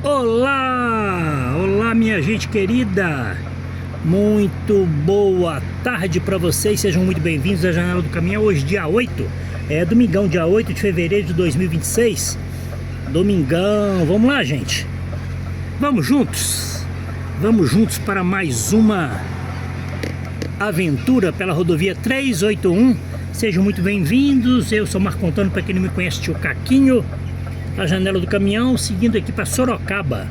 Olá, olá minha gente querida, muito boa tarde para vocês, sejam muito bem-vindos à Janela do Caminhão. Hoje dia 8, domingão, dia 8 de fevereiro de 2026, domingão. Vamos lá, gente, vamos juntos para mais uma aventura pela rodovia 381. Sejam muito bem-vindos, eu sou Marco Antônio, para quem não me conhece, tio Caquinho, a Janela do Caminhão, seguindo aqui para Sorocaba,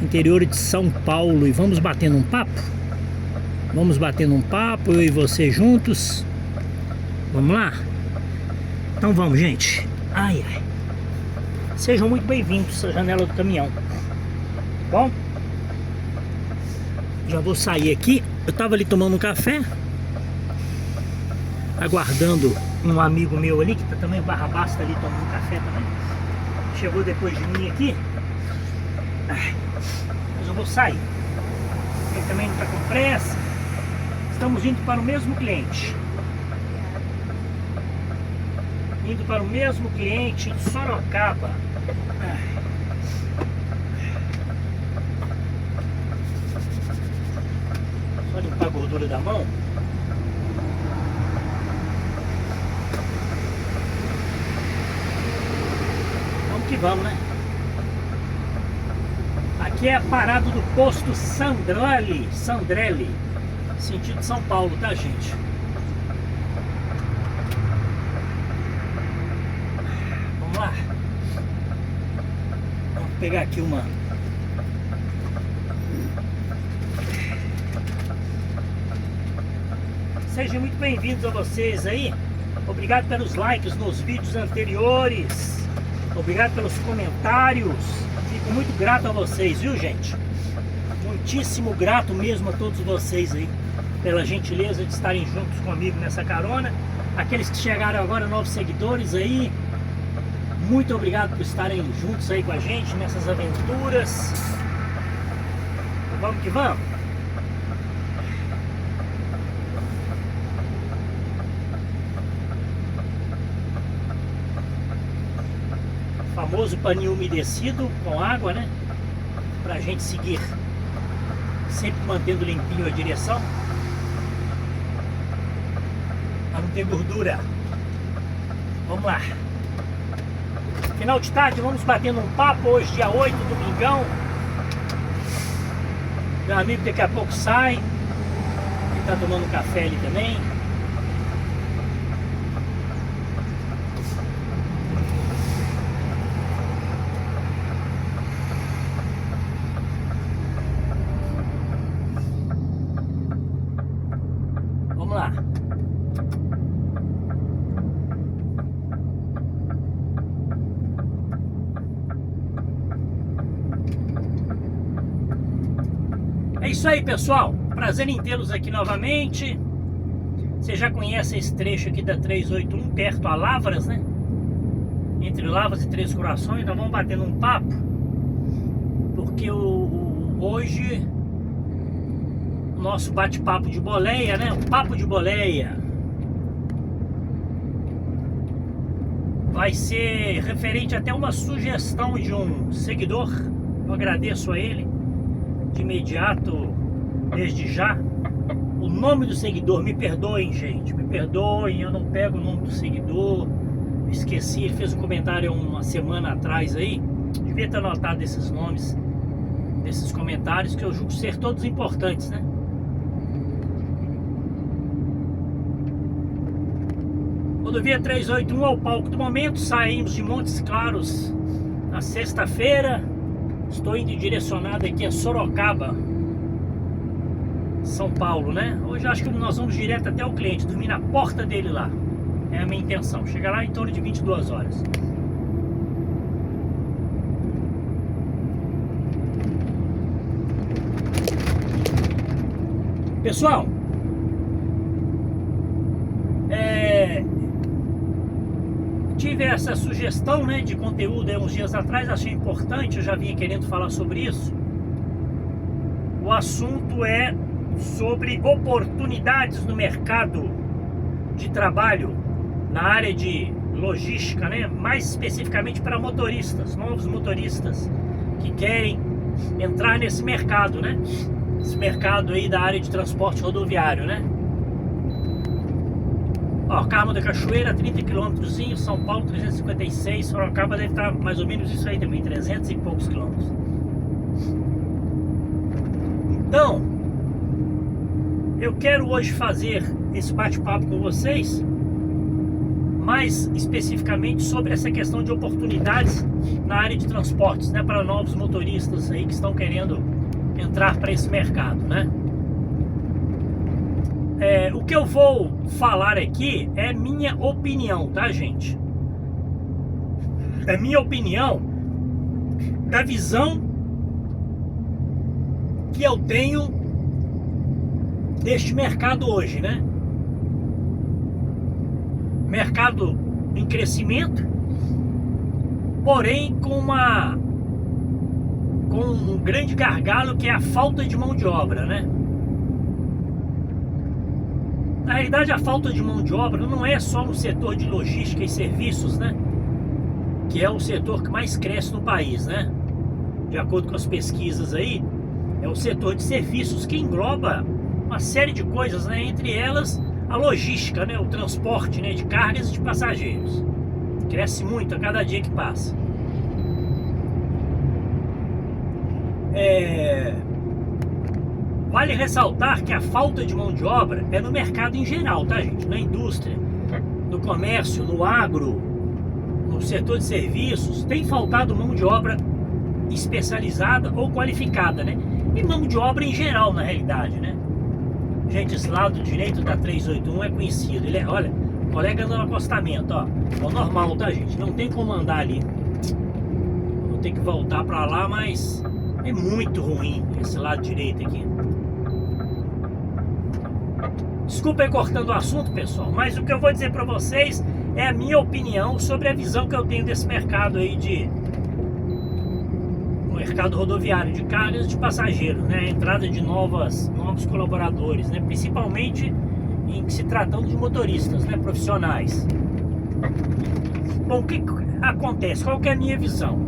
interior de São Paulo. E vamos batendo um papo? Vamos batendo um papo, eu e você juntos. Vamos lá? Então vamos, gente. Ai, ai. Sejam muito bem-vindos à Janela do Caminhão. Bom, já vou sair aqui. Eu tava ali tomando um café, aguardando um amigo meu ali, que tá também Barrabás, tá ali tomando café também. Chegou depois de mim aqui. Mas eu vou sair. Ele também não está com pressa. Estamos indo para o mesmo cliente. Indo para o mesmo cliente em Sorocaba. Só limpar a gordura da mão. Que vamos, né? Aqui é a parada do posto Sandrelli, sentido São Paulo, tá, gente? Vamos lá. Vamos pegar aqui uma. Sejam muito bem-vindos a vocês aí. Obrigado pelos likes nos vídeos anteriores. Obrigado pelos comentários. Fico muito grato a vocês, viu, gente? Muitíssimo grato mesmo a todos vocês aí, pela gentileza de estarem juntos comigo nessa carona. Aqueles que chegaram agora, novos seguidores aí, muito obrigado por estarem juntos aí com a gente nessas aventuras. Vamos que vamos. Famoso paninho umedecido com água, né? Pra gente seguir sempre mantendo limpinho a direção, pra não ter gordura. Vamos lá. Final de tarde, vamos batendo um papo. Hoje dia 8, domingão. Meu amigo daqui a pouco sai. Ele tá tomando café ali também. Vamos lá. É isso aí, pessoal. Prazer em tê-los aqui novamente. Você já conhece esse trecho aqui da 381, perto a Lavras, né? Entre Lavras e Três Corações. Nós vamos batendo um papo, porque hoje nosso bate-papo de boleia, né? Um papo de boleia vai ser referente até uma sugestão de um seguidor. Eu agradeço a ele de imediato, desde já. O nome do seguidor, me perdoem, gente, me perdoem, eu não pego o nome do seguidor, esqueci. Ele fez um comentário uma semana atrás aí, devia ter anotado esses nomes desses comentários, que eu julgo ser todos importantes, né? Rodovia 381 ao palco do momento. Saímos de Montes Claros na sexta-feira. Estou indo direcionado aqui a Sorocaba, São Paulo, né? Hoje acho que nós vamos direto até o cliente, dormir na porta dele lá. É a minha intenção, chegar lá em torno de 22 horas. Pessoal, tive essa sugestão, né, de conteúdo uns dias atrás, achei importante, eu já vinha querendo falar sobre isso. O assunto é sobre oportunidades no mercado de trabalho na área de logística, né? Mais especificamente para motoristas, novos motoristas, que querem entrar nesse mercado, né? Esse mercado aí da área de transporte rodoviário, né? Ó, Carmo da Cachoeira, 30 km, São Paulo 356, Sorocaba deve estar mais ou menos isso aí também, 300 e poucos quilômetros. Então, eu quero hoje fazer esse bate-papo com vocês, mais especificamente sobre essa questão de oportunidades na área de transportes, né, para novos motoristas aí que estão querendo entrar para esse mercado, né? O que eu vou falar aqui é minha opinião, tá, gente? É minha opinião da visão que eu tenho deste mercado hoje, né? Mercado em crescimento, porém com um grande gargalo, que é a falta de mão de obra, né? Na realidade, a falta de mão de obra não é só no setor de logística e serviços, né? Que é o setor que mais cresce no país, né? De acordo com as pesquisas aí, é o setor de serviços, que engloba uma série de coisas, né? Entre elas, a logística, né? O transporte, né? De cargas e de passageiros. Cresce muito a cada dia que passa. Vale ressaltar que a falta de mão de obra é no mercado em geral, tá, gente? Na indústria, no comércio, no agro, no setor de serviços, tem faltado mão de obra especializada ou qualificada, né? E mão de obra em geral, na realidade, né? Gente, esse lado direito da 381 é conhecido. Ele é, olha, o colega anda no acostamento, ó. É o normal, tá, gente? Não tem como andar ali. Vou ter que voltar pra lá, mas é muito ruim esse lado direito aqui. Desculpa aí cortando o assunto, pessoal, mas o que eu vou dizer pra vocês é a minha opinião sobre a visão que eu tenho desse mercado aí mercado rodoviário de cargas e de passageiros, né? A entrada de novos colaboradores, né? Principalmente em se tratando de motoristas, né? Profissionais. Bom, o que acontece? Qual que é a minha visão?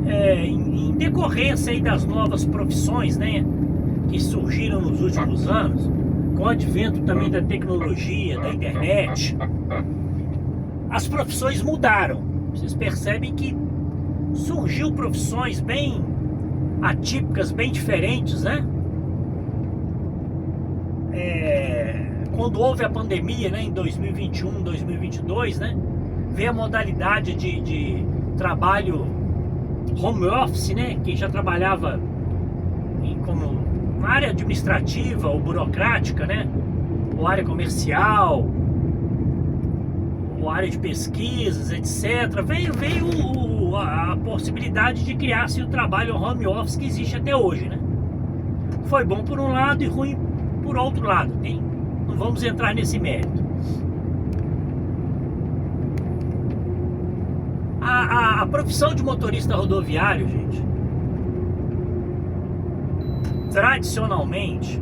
Em decorrência aí das novas profissões, né? Que surgiram nos últimos anos, com o advento também da tecnologia, da internet, as profissões mudaram. Vocês percebem que surgiu profissões bem atípicas, bem diferentes, né? Quando houve a pandemia, né, em 2021, 2022, né, veio a modalidade de trabalho home office, né, que já trabalhava como na área administrativa ou burocrática, né, ou área comercial, ou área de pesquisas, etc. Veio a possibilidade de criar-se o trabalho home office que existe até hoje, né? Foi bom por um lado e ruim por outro lado. Não vamos entrar nesse mérito. A profissão de motorista rodoviário, gente, tradicionalmente,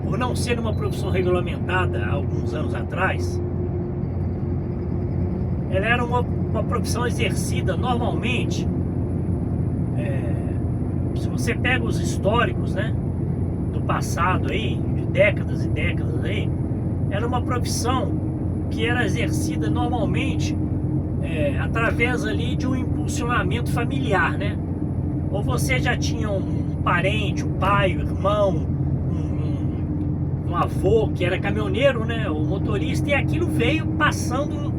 por não ser uma profissão regulamentada há alguns anos atrás, ela era uma profissão exercida normalmente, se você pega os históricos, né, do passado aí, de décadas e décadas aí, era uma profissão que era exercida normalmente através ali de um impulsionamento familiar, né? Ou você já tinha um parente, um pai, um irmão, um avô que era caminhoneiro, né, o motorista, e aquilo veio passando,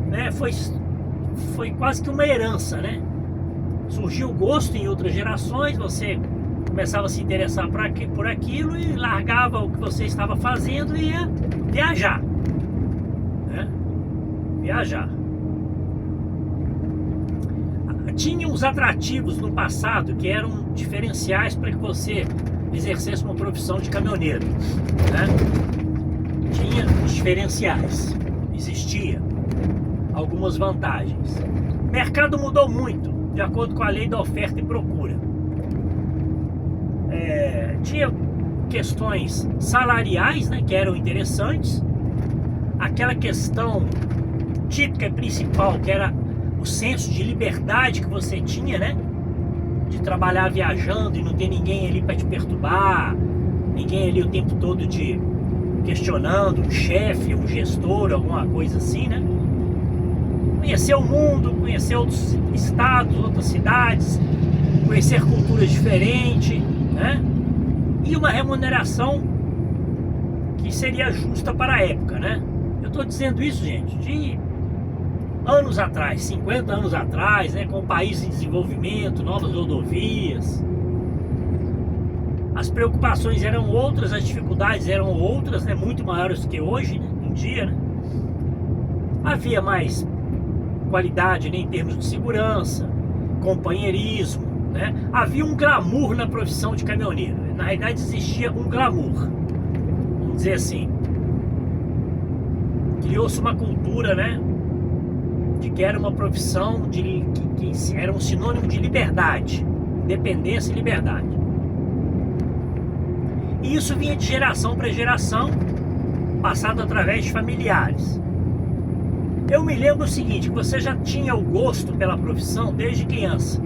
né, foi quase que uma herança, né? Surgiu o gosto em outras gerações, você começava a se interessar por aquilo e largava o que você estava fazendo e ia viajar, né? Viajar. Tinha uns atrativos no passado que eram diferenciais para que você exercesse uma profissão de caminhoneiro, né? Tinha os diferenciais, existia algumas vantagens. O mercado mudou muito, de acordo com a lei da oferta e procura. Tinha questões salariais, né, que eram interessantes. Aquela questão típica e principal, que era o senso de liberdade que você tinha, né? De trabalhar viajando e não ter ninguém ali para te perturbar, ninguém ali o tempo todo te questionando, um chefe, um gestor, alguma coisa assim, né? Conhecer o mundo, conhecer outros estados, outras cidades, conhecer culturas diferentes, né? E uma remuneração que seria justa para a época, né? Eu estou dizendo isso, gente, de anos atrás, 50 anos atrás, né? Com o país em desenvolvimento, novas rodovias. As preocupações eram outras, as dificuldades eram outras, né? Muito maiores do que hoje, né? Em dia, né? Havia mais qualidade, né? Em termos de segurança, companheirismo, né? Havia um glamour na profissão de caminhoneiro. Na realidade existia um glamour, vamos dizer assim. Criou-se uma cultura, né? De que era uma profissão que era um sinônimo de liberdade, independência e liberdade. E isso vinha de geração para geração, passado através de familiares. Eu me lembro o seguinte, que você já tinha o gosto pela profissão desde criança.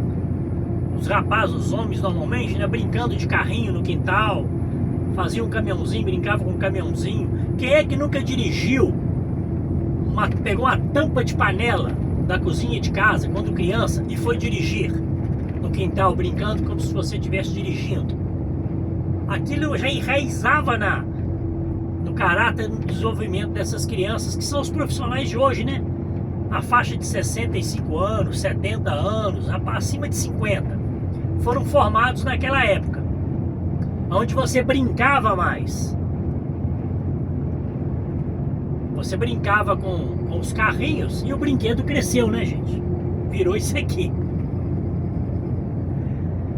Os rapazes, os homens normalmente, né, brincando de carrinho no quintal, faziam um caminhãozinho, brincavam com um caminhãozinho. Quem é que nunca dirigiu, pegou uma tampa de panela da cozinha de casa quando criança e foi dirigir no quintal, brincando como se você estivesse dirigindo? Aquilo já enraizava no caráter, no desenvolvimento dessas crianças, que são os profissionais de hoje, né? A faixa de 65 anos, 70 anos, acima de 50, foram formados naquela época, onde você brincava mais. Você brincava com os carrinhos e o brinquedo cresceu, né, gente? Virou isso aqui.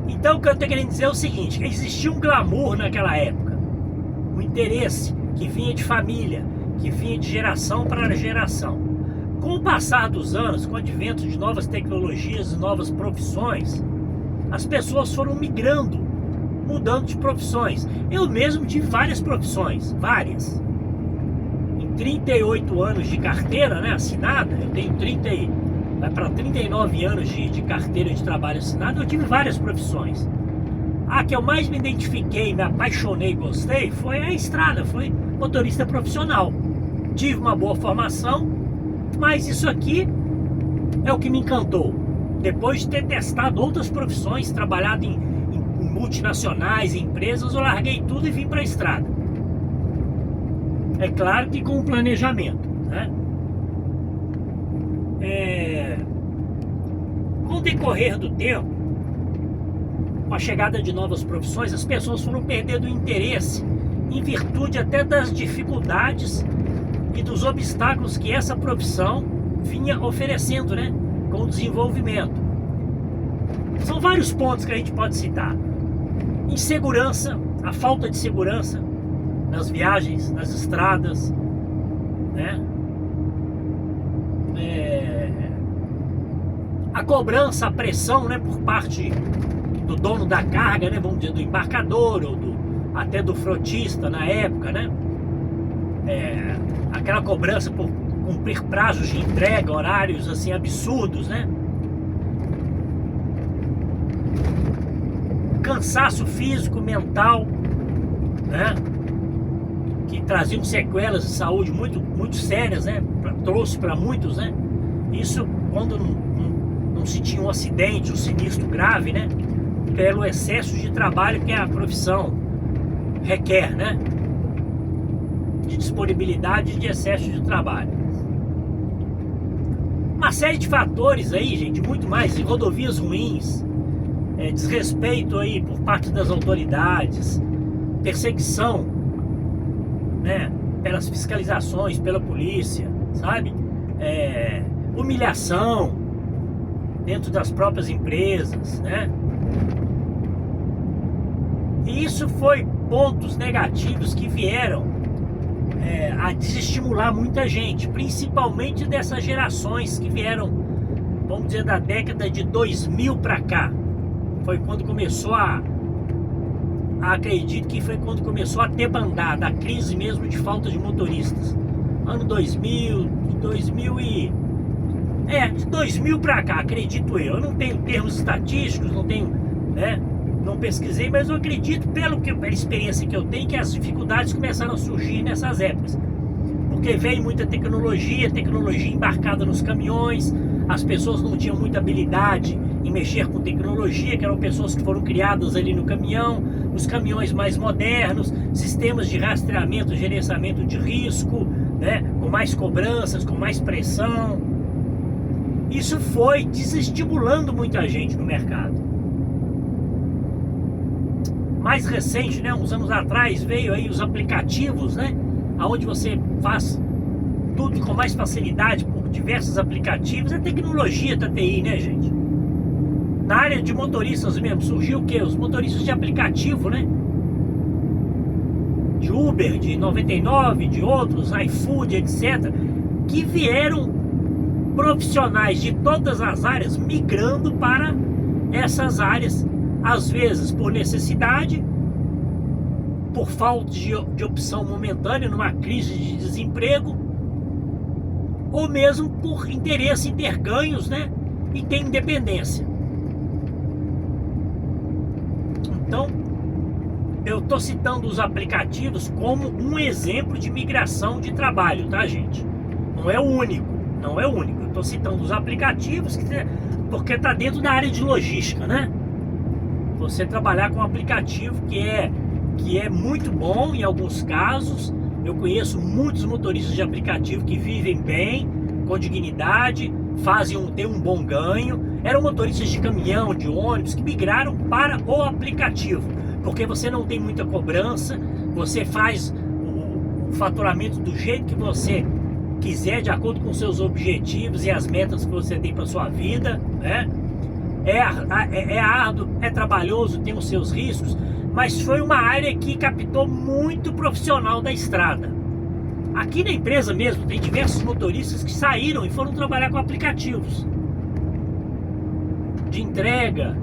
Então o que eu estou querendo dizer é o seguinte, que existia um glamour naquela época, um interesse que vinha de família, que vinha de geração para geração. Com o passar dos anos, com o advento de novas tecnologias e novas profissões, as pessoas foram migrando, mudando de profissões. Eu mesmo tive várias profissões, várias. Em 38 anos de carteira, né, assinada, eu tenho vai para 39 anos de carteira de trabalho assinado, eu tive várias profissões. A que eu mais me identifiquei, me apaixonei, gostei, foi a estrada, foi motorista profissional. Tive uma boa formação, mas isso aqui é o que me encantou. Depois de ter testado outras profissões, trabalhado em multinacionais, em empresas, eu larguei tudo e vim para a estrada. É claro que com um planejamento, né? Com o decorrer do tempo, com a chegada de novas profissões, as pessoas foram perdendo o interesse em virtude até das dificuldades e dos obstáculos que essa profissão vinha oferecendo, né, com o desenvolvimento. São vários pontos que a gente pode citar. Insegurança, a falta de segurança nas viagens, nas estradas, né? A cobrança, a pressão, né, por parte do dono da carga, né, vamos dizer, do embarcador ou até do frotista na época, né? Aquela cobrança por cumprir prazos de entrega, horários assim absurdos, né? Cansaço físico, mental, né? Que traziam sequelas de saúde muito sérias, né? Trouxe para muitos, né? Isso quando não se tinha um acidente, um sinistro grave, né? Pelo excesso de trabalho que a profissão requer, né? De disponibilidade e de excesso de trabalho. Uma série de fatores aí, gente, muito mais, rodovias ruins, desrespeito aí por parte das autoridades, perseguição, né, pelas fiscalizações, pela polícia, sabe? Humilhação dentro das próprias empresas, né? E isso foi pontos negativos que vieram a desestimular muita gente, principalmente dessas gerações que vieram, vamos dizer, da década de 2000 para cá. Foi quando começou acredito que foi quando começou a debandar, da crise mesmo de falta de motoristas. Ano 2000 e De 2000 para cá, acredito eu. Eu não tenho termos estatísticos, não tenho, né? Não pesquisei, mas eu acredito, pela experiência que eu tenho, que as dificuldades começaram a surgir nessas épocas. Porque veio muita tecnologia embarcada nos caminhões, as pessoas não tinham muita habilidade em mexer com tecnologia, que eram pessoas que foram criadas ali no caminhão, os caminhões mais modernos, sistemas de rastreamento, gerenciamento de risco, né, com mais cobranças, com mais pressão. Isso foi desestimulando muita gente no mercado. Mais recente, né, uns anos atrás, veio aí os aplicativos, né, onde você faz tudo com mais facilidade por diversos aplicativos. É tecnologia da TI, né, gente? Na área de motoristas mesmo, surgiu o quê? Os motoristas de aplicativo, né? De Uber, de 99, de outros, iFood, etc. Que vieram profissionais de todas as áreas migrando para essas áreas, às vezes por necessidade, por falta de opção momentânea, numa crise de desemprego, ou mesmo por interesse em ter ganhos, né? E ter independência. Então, eu estou citando os aplicativos como um exemplo de migração de trabalho, tá, gente? Não é o único, não é o único. Eu estou citando os aplicativos porque está dentro da área de logística, né? Você trabalhar com um aplicativo que é muito bom em alguns casos. Eu conheço muitos motoristas de aplicativo que vivem bem, com dignidade, têm um bom ganho. Eram motoristas de caminhão, de ônibus, que migraram para o aplicativo, porque você não tem muita cobrança, você faz o faturamento do jeito que você quiser, de acordo com seus objetivos e as metas que você tem para sua vida, né? É árduo, é trabalhoso, tem os seus riscos, mas foi uma área que captou muito profissional da estrada. Aqui na empresa mesmo tem diversos motoristas que saíram e foram trabalhar com aplicativos de entrega,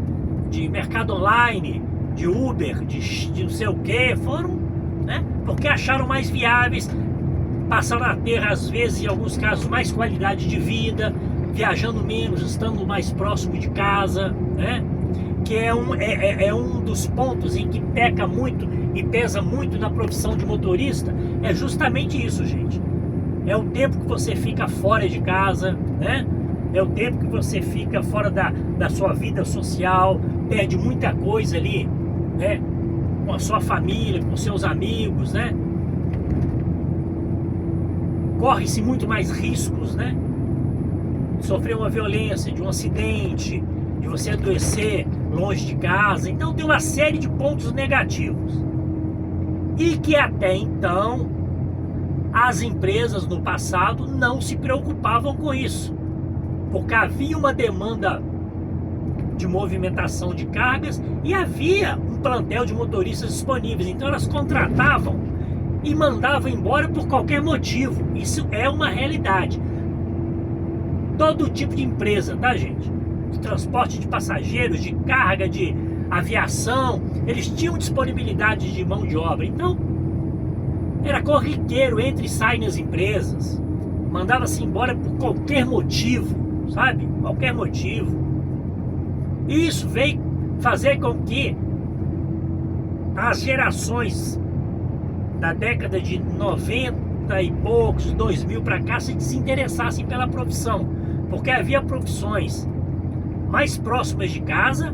de mercado online, de Uber, de não sei o que, foram, né? Porque acharam mais viáveis, passaram a ter, às vezes, em alguns casos, mais qualidade de vida, viajando menos, estando mais próximo de casa, né? Que é um dos pontos em que peca muito e pesa muito na profissão de motorista. É justamente isso, gente. É o tempo que você fica fora de casa, né? É o tempo que você fica fora da sua vida social, perde muita coisa ali, né? Com a sua família, com seus amigos, né? Corre-se muito mais riscos, né? De sofrer uma violência, de um acidente, de você adoecer longe de casa. Então tem uma série de pontos negativos. E que até então as empresas no passado não se preocupavam com isso, porque havia uma demanda de movimentação de cargas e havia um plantel de motoristas disponíveis. Então elas contratavam e mandavam embora por qualquer motivo. Isso é uma realidade. Todo tipo de empresa, tá, gente? De transporte de passageiros, de carga, de aviação, eles tinham disponibilidade de mão de obra. Então era corriqueiro, entra e sai nas empresas, mandava-se embora por qualquer motivo, sabe? Qualquer motivo. E isso veio fazer com que as gerações da década de 90 e poucos, 2000 para cá, se desinteressassem pela profissão, porque havia profissões mais próximas de casa,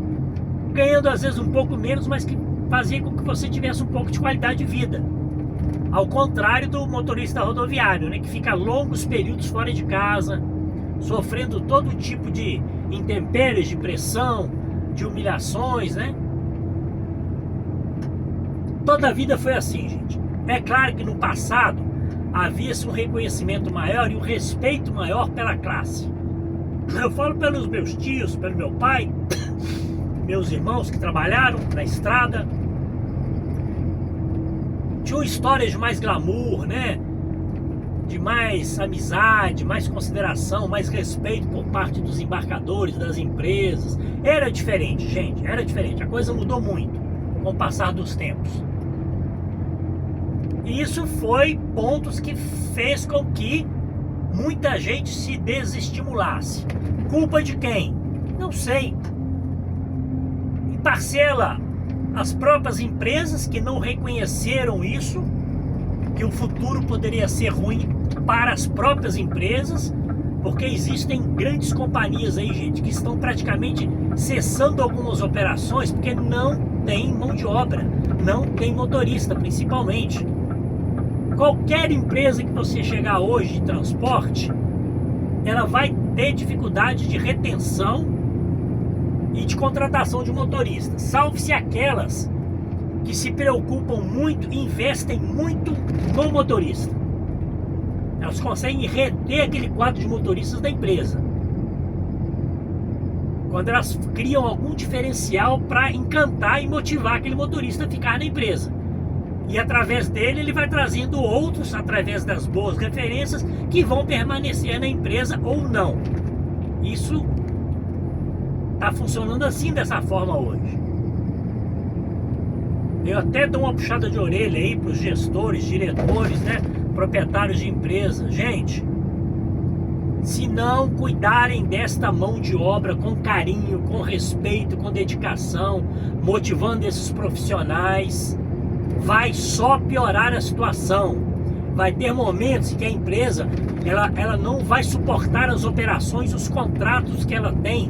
ganhando às vezes um pouco menos, mas que fazia com que você tivesse um pouco de qualidade de vida. Ao contrário do motorista rodoviário, né, que fica longos períodos fora de casa, sofrendo todo tipo de intempéries, de pressão, de humilhações, né? Toda a vida foi assim, gente. É claro que no passado havia-se um reconhecimento maior e um respeito maior pela classe. Eu falo pelos meus tios, pelo meu pai, meus irmãos que trabalharam na estrada. Tinham histórias de mais glamour, né? De mais amizade, mais consideração, mais respeito por parte dos embarcadores, das empresas. Era diferente, gente, era diferente. A coisa mudou muito com o passar dos tempos. E isso foi pontos que fez com que muita gente se desestimulasse. Culpa de quem? Não sei. Em parcela, as próprias empresas que não reconheceram isso, que o futuro poderia ser ruim para as próprias empresas, porque existem grandes companhias aí, gente, que estão praticamente cessando algumas operações porque não tem mão de obra, não tem motorista, principalmente. Qualquer empresa que você chegar hoje de transporte, ela vai ter dificuldade de retenção e de contratação de motoristas, salve-se aquelas que se preocupam muito e investem muito no motorista. Elas conseguem reter aquele quadro de motoristas da empresa quando elas criam algum diferencial para encantar e motivar aquele motorista a ficar na empresa. E através dele ele vai trazendo outros, através das boas referências, que vão permanecer na empresa ou não. Isso está funcionando assim, dessa forma hoje. Eu até dou uma puxada de orelha aí para os gestores, diretores, né, proprietários de empresas. Gente, se não cuidarem desta mão de obra com carinho, com respeito, com dedicação, motivando esses profissionais, vai só piorar a situação. Vai ter momentos em que a empresa ela não vai suportar as operações, os contratos que ela tem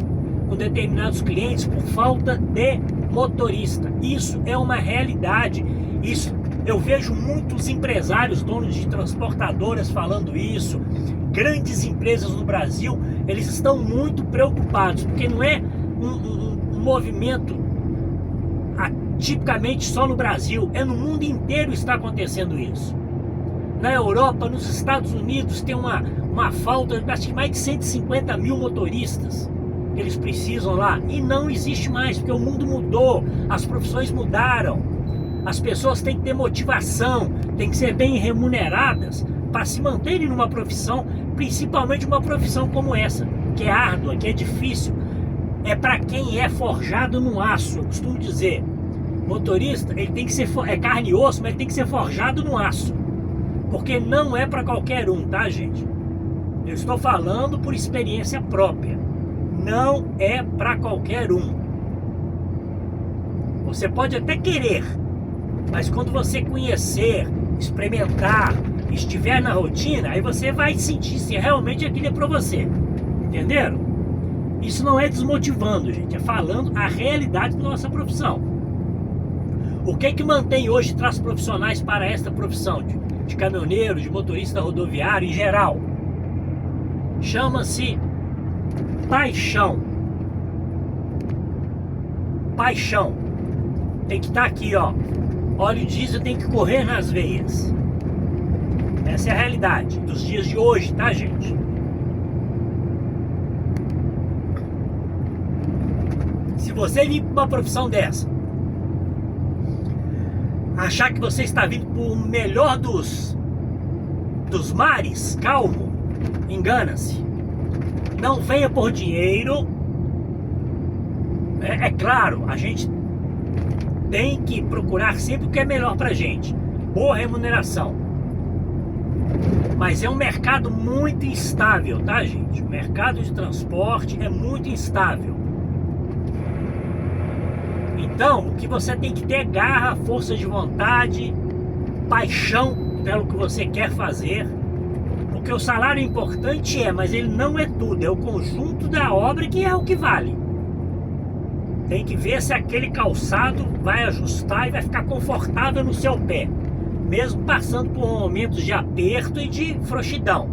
com determinados clientes por falta de motorista. Isso é uma realidade. Isso eu vejo muitos empresários, donos de transportadoras falando isso. Grandes empresas no Brasil, eles estão muito preocupados, porque não é um movimento tipicamente só no Brasil, é no mundo inteiro está acontecendo isso. Na Europa, nos Estados Unidos, tem uma falta de acho que mais de 150 mil motoristas que eles precisam lá, e não existe mais, porque o mundo mudou, as profissões mudaram, as pessoas têm que ter motivação, têm que ser bem remuneradas para se manterem numa profissão, principalmente uma profissão como essa, que é árdua, que é difícil, é para quem é forjado no aço. Eu costumo dizer, motorista, ele tem que ser, é carne e osso, mas ele tem que ser forjado no aço, porque não é para qualquer um, tá, gente? Eu estou falando por experiência própria, não é para qualquer um. Você pode até querer, mas quando você conhecer, experimentar, estiver na rotina, aí você vai sentir se realmente aquilo é para você, entenderam? Isso não é desmotivando, gente, é falando a realidade da nossa profissão. O que é que mantém hoje, traz profissionais para esta profissão de caminhoneiro, de motorista rodoviário em geral? Chama-se paixão. Paixão. Tem que estar aqui, ó. Óleo diesel tem que correr nas veias. Essa é a realidade dos dias de hoje, tá, gente? Se você vir para uma profissão dessa, achar que você está vindo para o melhor dos mares, calmo, engana-se. Não venha por dinheiro. É claro, a gente tem que procurar sempre o que é melhor pra gente. Boa remuneração. Mas é um mercado muito instável, tá, gente? O mercado de transporte é muito instável. Então, o que você tem que ter é garra, força de vontade, paixão pelo que você quer fazer. Porque o salário é importante, mas ele não é tudo. É o conjunto da obra que é o que vale. Tem que ver se aquele calçado vai ajustar e vai ficar confortável no seu pé, mesmo passando por momentos de aperto e de frouxidão.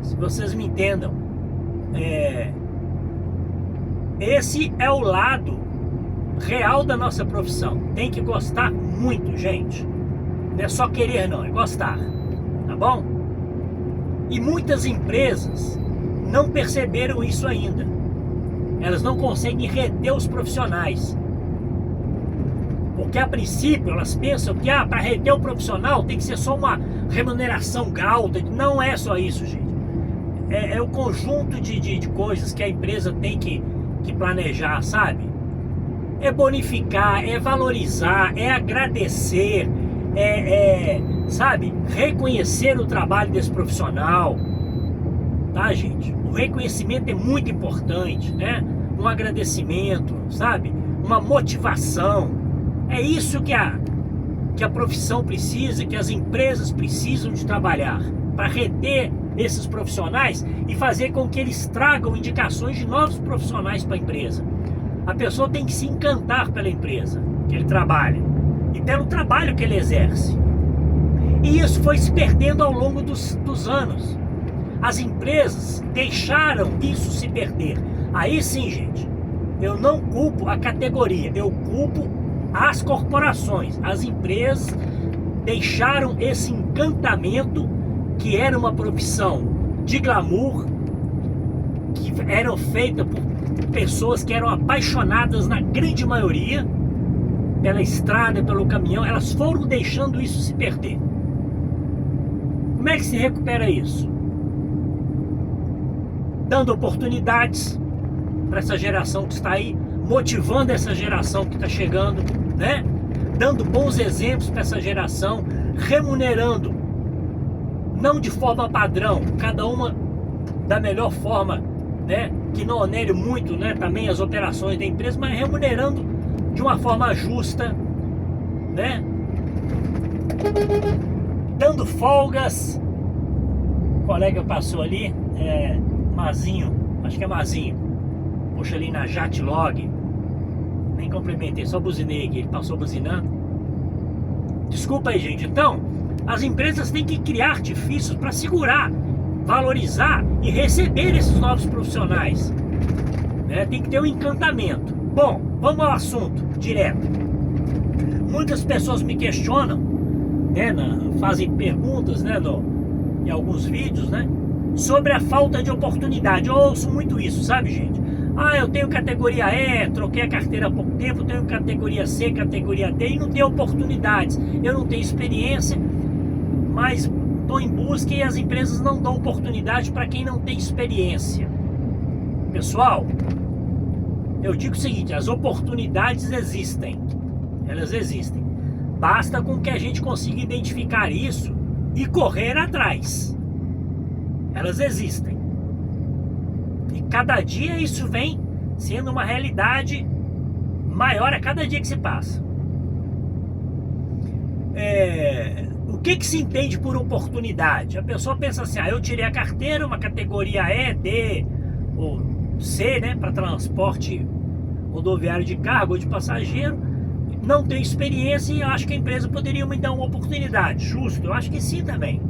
Se vocês me entendam, esse é o lado real da nossa profissão. Tem que gostar muito, gente. Não é só querer, não, é gostar, tá bom? E muitas empresas não perceberam isso ainda. Elas não conseguem reter os profissionais, porque a princípio elas pensam que para reter o profissional tem que ser só uma remuneração alta. Não é só isso, gente. É o conjunto de coisas que a empresa tem que planejar, sabe? É bonificar, é valorizar, é agradecer, sabe, reconhecer o trabalho desse profissional. tá, gente? O reconhecimento é muito importante, né? Um agradecimento, sabe? Uma motivação. É isso que a profissão precisa, que as empresas precisam de trabalhar para reter esses profissionais e fazer com que eles tragam indicações de novos profissionais para a empresa. A pessoa tem que se encantar pela empresa que ele trabalha e pelo trabalho que ele exerce. E isso foi se perdendo ao longo dos anos. As empresas deixaram isso se perder. Aí sim, gente, eu não culpo a categoria, eu culpo as corporações. As empresas deixaram esse encantamento, que era uma profissão de glamour, que eram feitas por pessoas que eram apaixonadas, na grande maioria, pela estrada, pelo caminhão. Elas foram deixando isso se perder. Como é que se recupera isso? Dando oportunidades para essa geração que está aí, motivando essa geração que está chegando, né? Dando bons exemplos para essa geração, remunerando, não de forma padrão, cada uma da melhor forma, né? Que não onere muito, né? Também as operações da empresa, mas remunerando de uma forma justa, né? Dando folgas. O colega passou ali, Mazinho, acho que é Mazinho, puxa ali na Jatlog, nem cumprimentei, só buzinei aqui, ele passou buzinando. Desculpa aí, gente. Então, as empresas têm que criar artifícios para segurar, valorizar e receber esses novos profissionais, né? Tem que ter um encantamento. Bom, vamos ao assunto direto. Muitas pessoas me questionam, né, fazem perguntas, né, em alguns vídeos, né, sobre a falta de oportunidade. Eu ouço muito isso, sabe, gente? Ah, eu tenho categoria E, troquei a carteira há pouco tempo, tenho categoria C, categoria D e não tenho oportunidades. Eu não tenho experiência, mas estou em busca e as empresas não dão oportunidade para quem não tem experiência. Pessoal, eu digo o seguinte, as oportunidades existem. Elas existem. Basta com que a gente consiga identificar isso e correr atrás. Elas existem. E cada dia isso vem sendo uma realidade maior a cada dia que se passa. O que se entende por oportunidade? A pessoa pensa assim, eu tirei a carteira, uma categoria E, D ou C, né, para transporte rodoviário de carga ou de passageiro, não tenho experiência e acho que a empresa poderia me dar uma oportunidade. Justo, eu acho que sim também.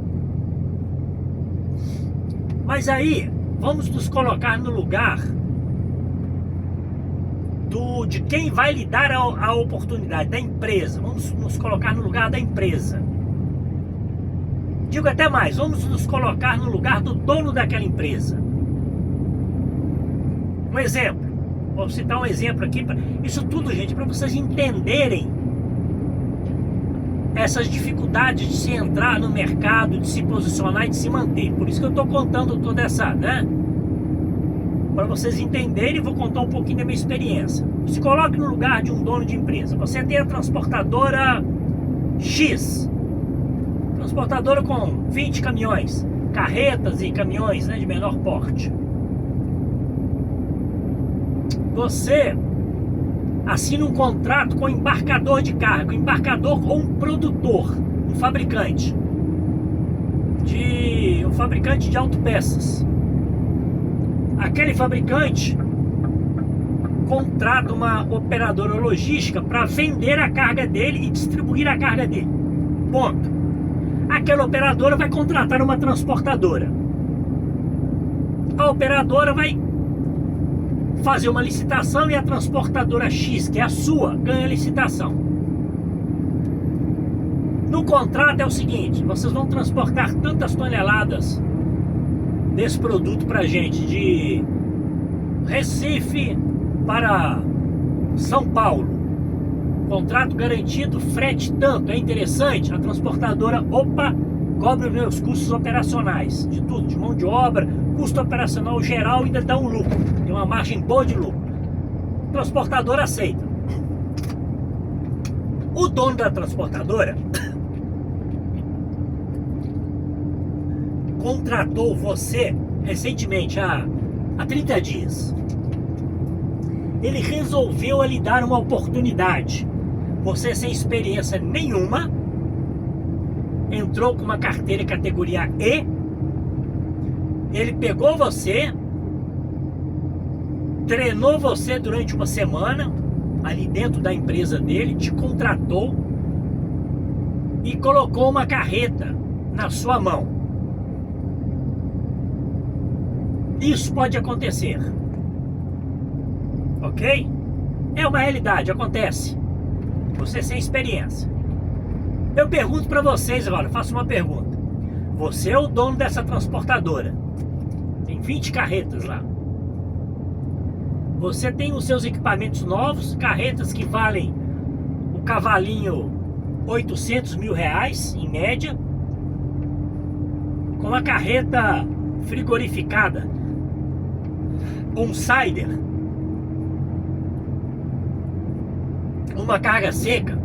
Mas aí, vamos nos colocar no lugar de quem vai lhe dar a oportunidade, da empresa. Vamos nos colocar no lugar da empresa. Digo até mais, vamos nos colocar no lugar do dono daquela empresa. Um exemplo, vou citar um exemplo aqui. Isso tudo, gente, para vocês entenderem essas dificuldades de se entrar no mercado, de se posicionar e de se manter. Por isso que eu estou contando toda essa, né? Para vocês entenderem, vou contar um pouquinho da minha experiência. Se coloque no lugar de um dono de empresa. Você tem a transportadora X, transportadora com 20 caminhões, carretas e caminhões, né, de menor porte. Você assina um contrato com um embarcador de carga, um embarcador ou um produtor, um fabricante de autopeças. Aquele fabricante contrata uma operadora logística para vender a carga dele e distribuir a carga dele. Ponto. Aquela operadora vai contratar uma transportadora. A operadora vai fazer uma licitação e a transportadora X, que é a sua, ganha a licitação. No contrato é o seguinte, vocês vão transportar tantas toneladas desse produto pra gente, de Recife para São Paulo. Contrato garantido, frete tanto, é interessante? A transportadora, cobre os meus custos operacionais, de tudo, de mão de obra, custo operacional geral, ainda dá um lucro, tem uma margem boa de lucro. O transportador aceita. O dono da transportadora contratou você recentemente, há 30 dias. Ele resolveu lhe dar uma oportunidade. Você sem experiência nenhuma, entrou com uma carteira categoria E, ele pegou você, treinou você durante uma semana, ali dentro da empresa dele, te contratou e colocou uma carreta na sua mão. Isso pode acontecer, ok? É uma realidade, acontece. Você sem experiência. Eu pergunto para vocês agora, faço uma pergunta. Você é o dono dessa transportadora, tem 20 carretas lá. Você tem os seus equipamentos novos, carretas que valem o cavalinho 800 mil reais, em média, com a carreta frigorificada, um cider, uma carga seca,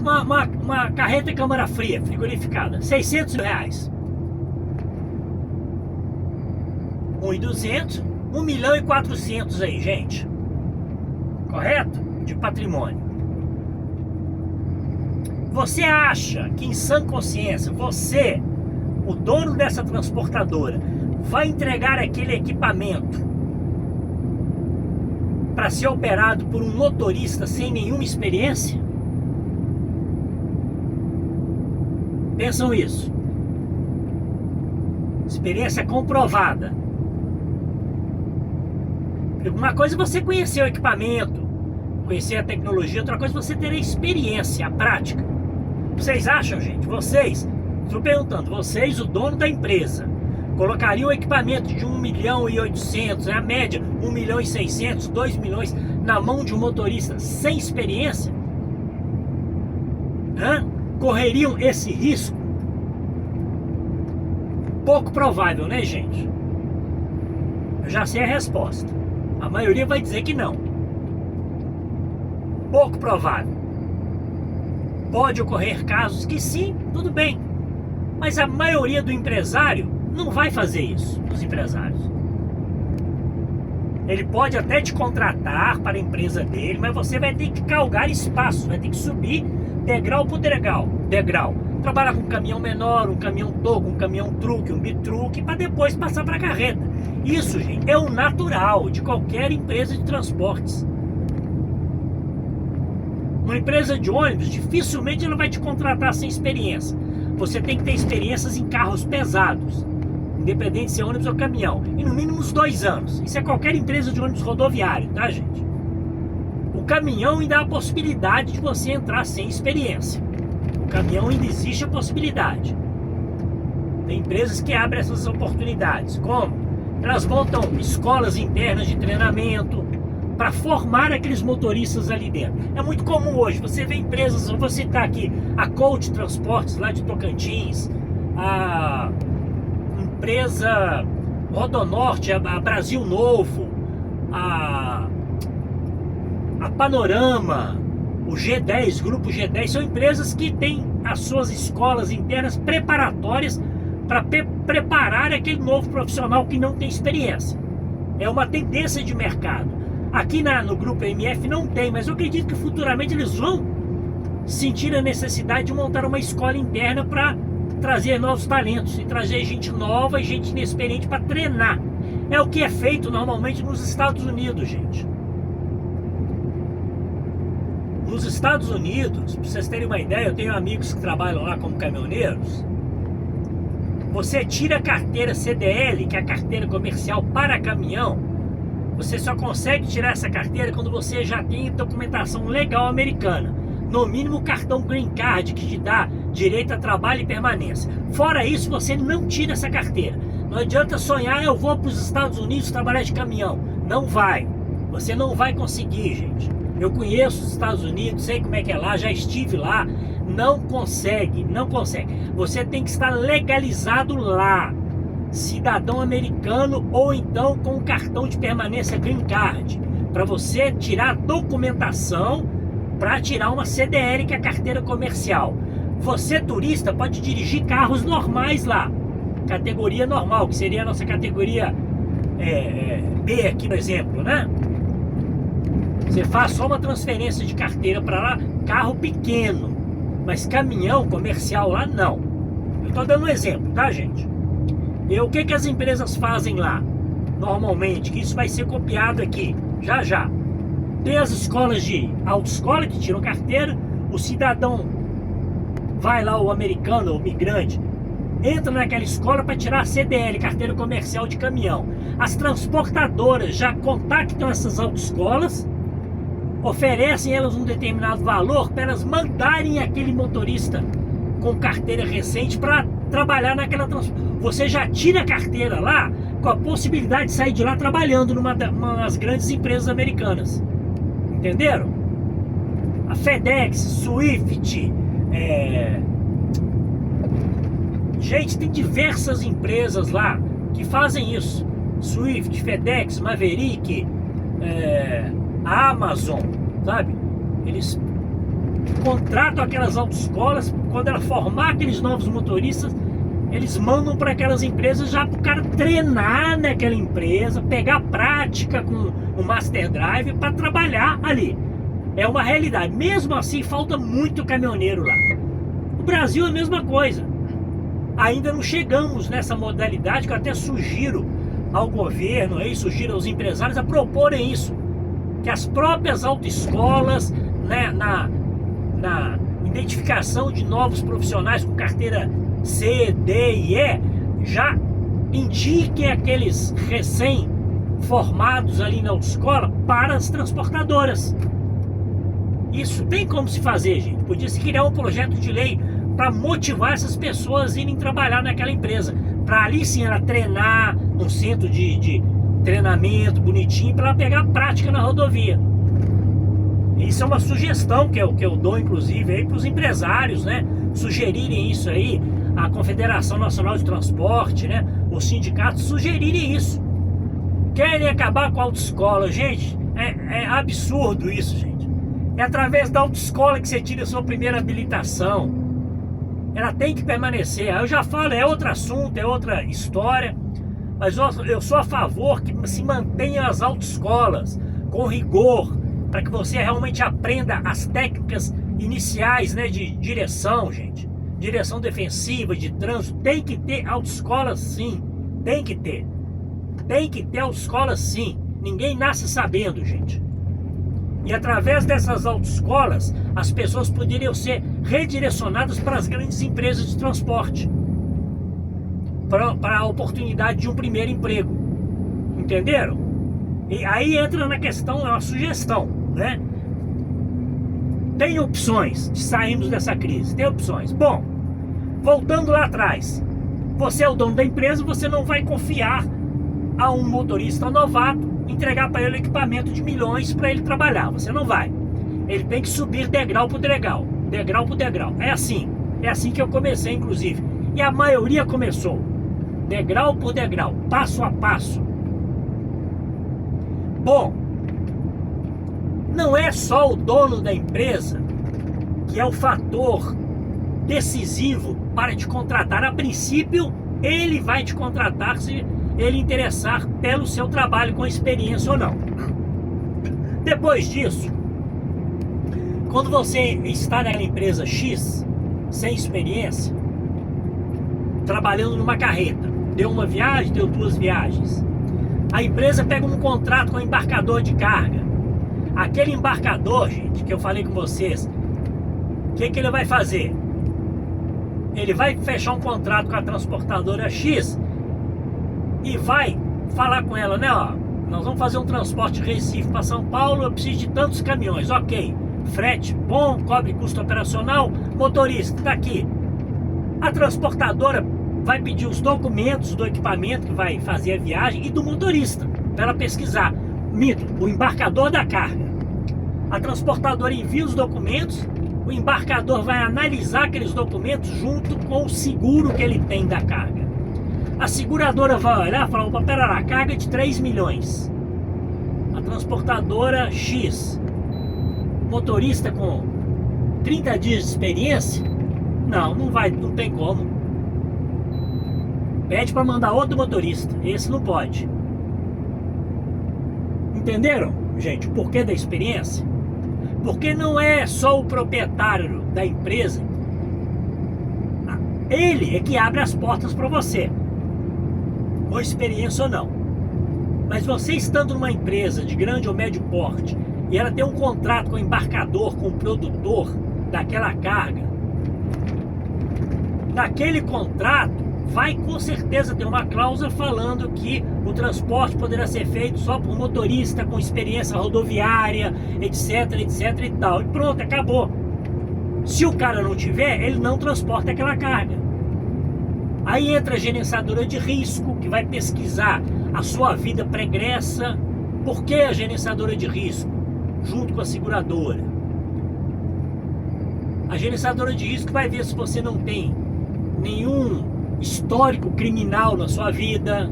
uma carreta de câmara fria, frigorificada, 600 mil reais, 1.200, 1.400.000 aí, gente, correto? De patrimônio. Você acha que em sã consciência, você, o dono dessa transportadora, vai entregar aquele equipamento para ser operado por um motorista sem nenhuma experiência? Pensam isso. Experiência comprovada. Uma coisa é você conhecer o equipamento, conhecer a tecnologia, outra coisa é você ter a experiência, a prática. Vocês acham, gente, vocês, estou perguntando, vocês, o dono da empresa, colocariam o equipamento de 1.800.000, a média 1.600.000, 2 milhões, na mão de um motorista sem experiência? Correriam esse risco? Pouco provável, né, gente? Eu já sei a resposta. A maioria vai dizer que não. Pouco provável. Pode ocorrer casos que sim, tudo bem. Mas a maioria do empresário não vai fazer isso, dos empresários. Ele pode até te contratar para a empresa dele, mas você vai ter que galgar espaço, vai ter que subir degrau por degrau. Trabalhar com um caminhão menor, um caminhão toco, um caminhão truque, um bitruque, para depois passar para a carreta. Isso, gente, é o natural de qualquer empresa de transportes. Uma empresa de ônibus, dificilmente ela vai te contratar sem experiência. Você tem que ter experiências em carros pesados, independente se é ônibus ou caminhão, e no mínimo uns 2 anos. Isso é qualquer empresa de ônibus rodoviário, tá, gente? O caminhão ainda há a possibilidade de você entrar sem experiência. O caminhão ainda existe a possibilidade. Tem empresas que abrem essas oportunidades. Como? Elas montam escolas internas de treinamento para formar aqueles motoristas ali dentro. É muito comum hoje, você vê empresas, eu vou citar aqui, a Coach Transportes lá de Tocantins, a empresa Rodonorte, a Brasil Novo, a Panorama, o G10, Grupo G10, são empresas que têm as suas escolas internas preparatórias para preparar aquele novo profissional que não tem experiência. É uma tendência de mercado. Aqui no Grupo MF não tem, mas eu acredito que futuramente eles vão sentir a necessidade de montar uma escola interna para trazer novos talentos e trazer gente nova e gente inexperiente para treinar. É o que é feito normalmente nos Estados Unidos, gente. Nos Estados Unidos, para vocês terem uma ideia, eu tenho amigos que trabalham lá como caminhoneiros. Você tira a carteira CDL, que é a carteira comercial para caminhão. Você só consegue tirar essa carteira quando você já tem documentação legal americana. No mínimo o cartão Green Card, que te dá direito a trabalho e permanência. Fora isso, você não tira essa carteira. Não adianta sonhar, eu vou para os Estados Unidos trabalhar de caminhão. Não vai. Você não vai conseguir, gente. Eu conheço os Estados Unidos, sei como é que é lá, já estive lá. Não consegue, não consegue. Você tem que estar legalizado lá. Cidadão americano ou então com cartão de permanência Green Card. Para você tirar a documentação para tirar uma CDL, que é a carteira comercial. Você, turista, pode dirigir carros normais lá. categoria normal, que seria a nossa categoria B aqui, por exemplo, né? Você faz só uma transferência de carteira para lá, carro pequeno, mas caminhão comercial lá não. Eu estou dando um exemplo, tá, gente? E o que as empresas fazem lá, normalmente, que isso vai ser copiado aqui, já já. Tem as escolas de autoescola que tiram carteira, o cidadão vai lá, o americano, o migrante, entra naquela escola para tirar a CDL, carteira comercial de caminhão. As transportadoras já contactam essas autoescolas, oferecem elas um determinado valor para elas mandarem aquele motorista com carteira recente para trabalhar naquela transportadora. Você já tira a carteira lá com a possibilidade de sair de lá trabalhando numa das grandes empresas americanas. Entenderam? A FedEx, Swift, gente, tem diversas empresas lá que fazem isso. Swift, FedEx, Maverick, a Amazon, sabe? Eles contratam aquelas autoescolas, quando ela formar aqueles novos motoristas, eles mandam para aquelas empresas já para o cara treinar naquela empresa, pegar prática com o Master Drive para trabalhar ali. É uma realidade. Mesmo assim, falta muito caminhoneiro lá. No Brasil é a mesma coisa. Ainda não chegamos nessa modalidade, que eu até sugiro ao governo, sugiro aos empresários a proporem isso. Que as próprias autoescolas, né, na identificação de novos profissionais com carteira C, D e E, já indiquem aqueles recém-formados ali na autoescola para as transportadoras. Isso tem como se fazer, gente. Podia se criar um projeto de lei para motivar essas pessoas a irem trabalhar naquela empresa, para ali sim ela treinar num centro de treinamento bonitinho, para ela pegar prática na rodovia. Isso é uma sugestão que eu dou, inclusive, aí para os empresários, né? Sugerirem isso aí, a Confederação Nacional de Transporte, né? Os sindicatos sugerirem isso. Querem acabar com a autoescola, gente? É absurdo isso, gente. É através da autoescola que você tira a sua primeira habilitação. Ela tem que permanecer. Aí eu já falo, é outro assunto, é outra história. Mas eu sou a favor que se mantenha as autoescolas com rigor, para que você realmente aprenda as técnicas iniciais, né, de direção, gente. Direção defensiva, de trânsito. Tem que ter autoescola sim. Tem que ter. Tem que ter autoescola sim. Ninguém nasce sabendo, gente. E através dessas autoescolas, as pessoas poderiam ser redirecionadas para as grandes empresas de transporte, para a oportunidade de um primeiro emprego. Entenderam? E aí entra na questão, é uma sugestão, né? Tem opções de sairmos dessa crise, tem opções. Bom, voltando lá atrás, você é o dono da empresa, você não vai confiar a um motorista novato, entregar para ele equipamento de milhões para ele trabalhar. Você não vai. Ele tem que subir degrau por degrau, degrau por degrau. É assim que eu comecei, inclusive. E a maioria começou degrau por degrau, passo a passo. Bom, não é só o dono da empresa que é o fator decisivo para te contratar. A princípio, ele vai te contratar se ele interessar pelo seu trabalho com experiência ou não. Depois disso, quando você está na empresa X, sem experiência, trabalhando numa carreta, deu uma viagem, deu 2 viagens, a empresa pega um contrato com o embarcador de carga. Aquele embarcador, gente, que eu falei com vocês, o que ele vai fazer? Ele vai fechar um contrato com a transportadora X e vai falar com ela, né, ó, nós vamos fazer um transporte de Recife para São Paulo, eu preciso de tantos caminhões, ok, frete bom, cobre custo operacional, motorista, tá aqui. A transportadora vai pedir os documentos do equipamento que vai fazer a viagem e do motorista, para ela pesquisar. Mito, o embarcador da carga. A transportadora envia os documentos, o embarcador vai analisar aqueles documentos junto com o seguro que ele tem da carga. A seguradora vai olhar e falar, opa, pera lá, carga de 3 milhões. A transportadora X, motorista com 30 dias de experiência, não tem como. Pede para mandar outro motorista. Esse não pode. Entenderam, gente, o porquê da experiência? Porque não é só o proprietário da empresa. Ele é que abre as portas para você, com experiência ou não. Mas você estando numa empresa de grande ou médio porte e ela tem um contrato com o embarcador, com o produtor daquela carga, naquele contrato vai com certeza ter uma cláusula falando que o transporte poderá ser feito só por motorista com experiência rodoviária, etc, etc e tal. E pronto, acabou. Se o cara não tiver, ele não transporta aquela carga. Aí entra a gerenciadora de risco, que vai pesquisar a sua vida pregressa. Por que a gerenciadora de risco? Junto com a seguradora. A gerenciadora de risco vai ver se você não tem nenhum histórico criminal na sua vida,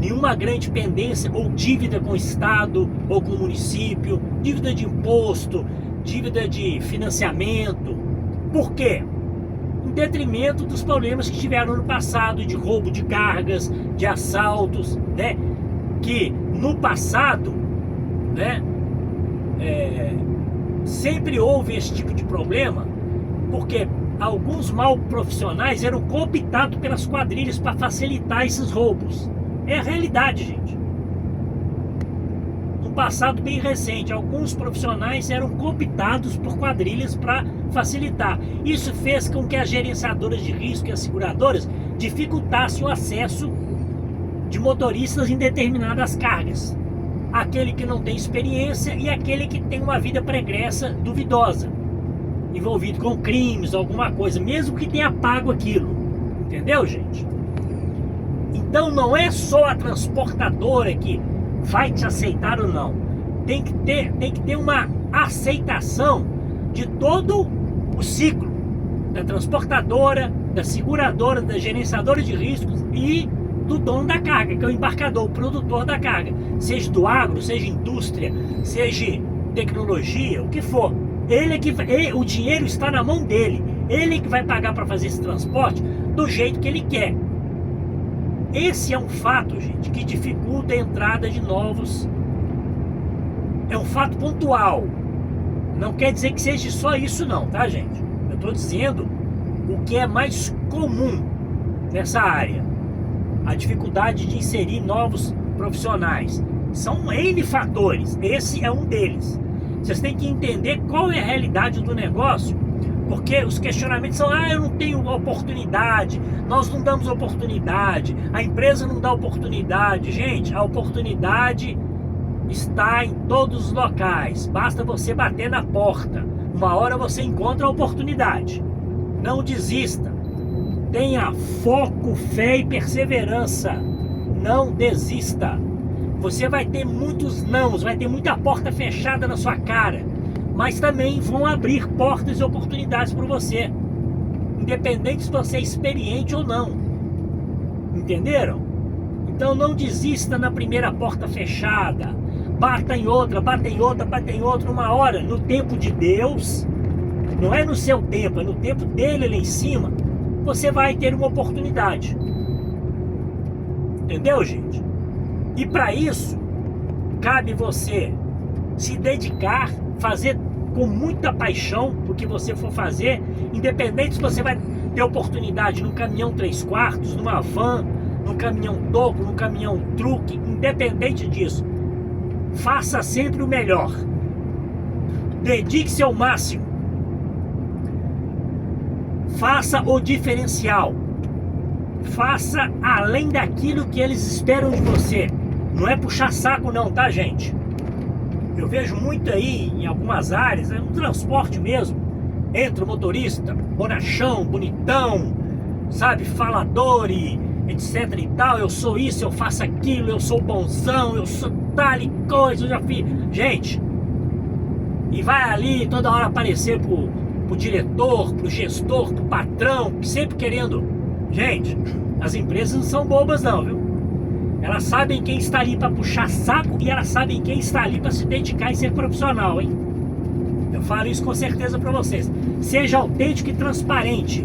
nenhuma grande pendência ou dívida com o Estado ou com o município, dívida de imposto, dívida de financiamento. Por quê? Em detrimento dos problemas que tiveram no passado, de roubo de cargas, de assaltos, né? Que no passado, né, sempre houve esse tipo de problema, porque alguns mal profissionais eram cooptados pelas quadrilhas para facilitar esses roubos. É a realidade, gente. No passado bem recente, alguns profissionais eram cooptados por quadrilhas para facilitar. Isso fez com que as gerenciadoras de risco e as seguradoras dificultassem o acesso de motoristas em determinadas cargas. Aquele que não tem experiência e aquele que tem uma vida pregressa duvidosa, envolvido com crimes, alguma coisa, mesmo que tenha pago aquilo. Entendeu, gente? Então não é só a transportadora que vai te aceitar ou não. Tem que ter uma aceitação de todo o ciclo da transportadora, da seguradora, da gerenciadora de riscos e do dono da carga, que é o embarcador, o produtor da carga. Seja do agro, seja indústria, seja tecnologia, o que for. O dinheiro está na mão dele. Ele que vai pagar para fazer esse transporte do jeito que ele quer. Esse é um fato, gente, que dificulta a entrada de novos. É um fato pontual. Não quer dizer que seja só isso não, tá, gente? Eu estou dizendo o que é mais comum nessa área. A dificuldade de inserir novos profissionais. São N fatores. Esse é um deles. Vocês têm que entender qual é a realidade do negócio, porque os questionamentos são: eu não tenho oportunidade, nós não damos oportunidade, a empresa não dá oportunidade. Gente, a oportunidade está em todos os locais, basta você bater na porta. Uma hora você encontra a oportunidade. Não desista, tenha foco, fé e perseverança, não desista. Você vai ter muitos nãos, vai ter muita porta fechada na sua cara, mas também vão abrir portas e oportunidades para você, independente se você é experiente ou não. Entenderam? Então não desista na primeira porta fechada. Bata em outra, bata em outra, bata em outra. Uma hora, no tempo de Deus, não é no seu tempo, é no tempo dele lá em cima, você vai ter uma oportunidade. Entendeu, gente? E para isso, cabe você se dedicar, fazer com muita paixão o que você for fazer, independente se você vai ter oportunidade num caminhão 3/4, numa van, num caminhão toco, num caminhão truque, independente disso. Faça sempre o melhor. Dedique-se ao máximo. Faça o diferencial. Faça além daquilo que eles esperam de você. Não é puxar saco não, tá, gente? Eu vejo muito aí, em algumas áreas, no transporte mesmo, entra o motorista, bonachão, bonitão, sabe, falador e etc e tal. Eu sou isso, eu faço aquilo, eu sou bonzão, eu sou tal e coisa, eu já fiz. Gente, e vai ali toda hora aparecer pro diretor, pro gestor, pro patrão, sempre querendo. Gente, as empresas não são bobas não, viu? Elas sabem quem está ali para puxar saco e elas sabem quem está ali para se dedicar e ser profissional, hein? Eu falo isso com certeza para vocês. Seja autêntico e transparente.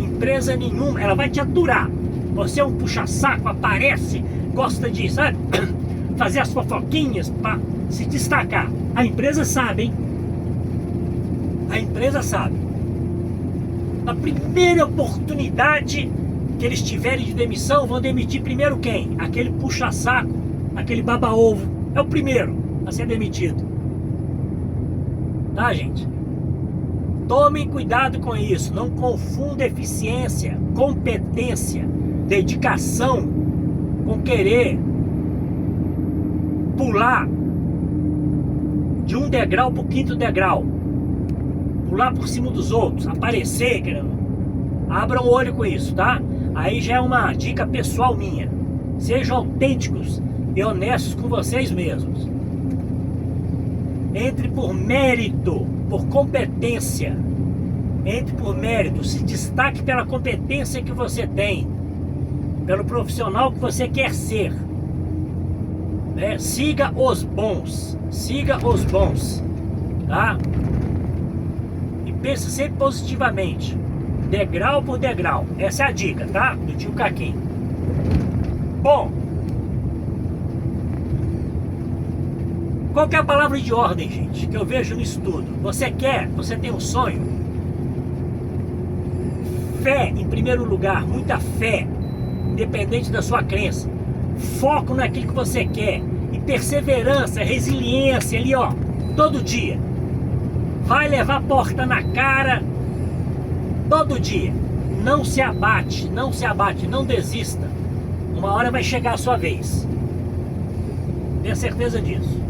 Empresa nenhuma, ela vai te aturar. Você é um puxa-saco, aparece, gosta de, sabe, fazer as fofoquinhas para se destacar. A empresa sabe, hein? A empresa sabe. Na primeira oportunidade que eles tiverem de demissão, vão demitir primeiro quem? Aquele puxa-saco, aquele baba-ovo. É o primeiro a ser demitido. Tá, gente? Tomem cuidado com isso. Não confunda eficiência, competência, dedicação com querer pular de um degrau para o quinto degrau. Pular por cima dos outros, aparecer, querendo. Abram o olho com isso, tá? Aí já é uma dica pessoal minha. Sejam autênticos e honestos com vocês mesmos. Entre por mérito, por competência. Entre por mérito, se destaque pela competência que você tem, pelo profissional que você quer ser, né? Siga os bons, tá? E pense sempre positivamente, degrau por degrau. Essa é a dica, tá? Do tio Caquinho. Bom, qual que é a palavra de ordem, gente, que eu vejo nisso tudo? Você tem um sonho? Fé em primeiro lugar, muita fé, independente da sua crença. Foco naquilo que você quer e perseverança, resiliência ali, ó, todo dia. Vai levar porta na cara todo dia. Não se abate, não desista. Uma hora vai chegar a sua vez. Tenha certeza disso.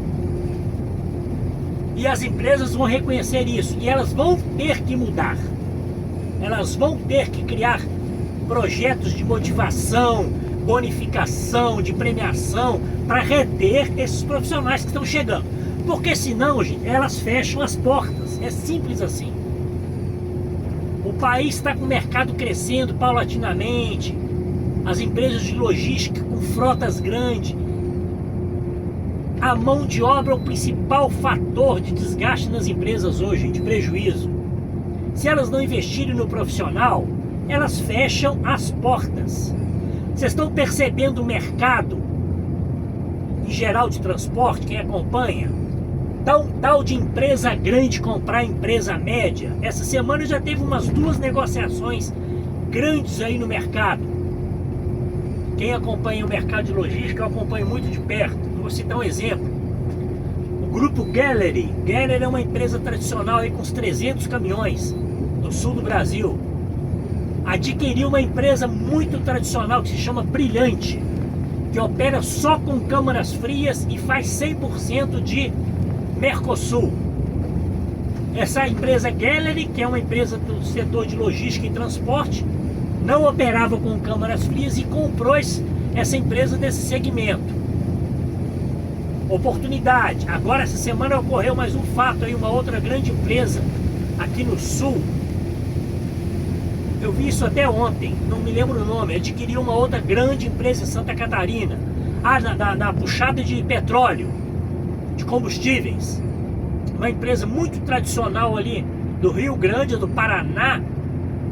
E as empresas vão reconhecer isso. E elas vão ter que mudar. Elas vão ter que criar projetos de motivação, bonificação, de premiação, para reter esses profissionais que estão chegando. Porque senão, gente, elas fecham as portas. É simples assim. O país está com o mercado crescendo paulatinamente. As empresas de logística com frotas grandes. A mão de obra é o principal fator de desgaste nas empresas hoje, de prejuízo. Se elas não investirem no profissional, elas fecham as portas. Vocês estão percebendo o mercado, em geral, de transporte, quem acompanha? Tal de empresa grande comprar empresa média. Essa semana já teve umas 2 negociações grandes aí no mercado. Quem acompanha o mercado de logística, eu acompanho muito de perto. Vou citar um exemplo. O grupo Gallery é uma empresa tradicional aí com uns 300 caminhões do sul do Brasil. Adquiriu uma empresa muito tradicional que se chama Brilhante, que opera só com câmaras frias e faz 100% de Mercosul. Essa empresa Gallery, que é uma empresa do setor de logística e transporte, não operava com câmaras frias e comprou essa empresa desse segmento. Oportunidade. Agora essa semana ocorreu mais um fato aí, uma outra grande empresa aqui no sul. Eu vi isso até ontem, não me lembro o nome. Adquiriu uma outra grande empresa em Santa Catarina. Na puxada de petróleo, de combustíveis. Uma empresa muito tradicional ali do Rio Grande, do Paraná.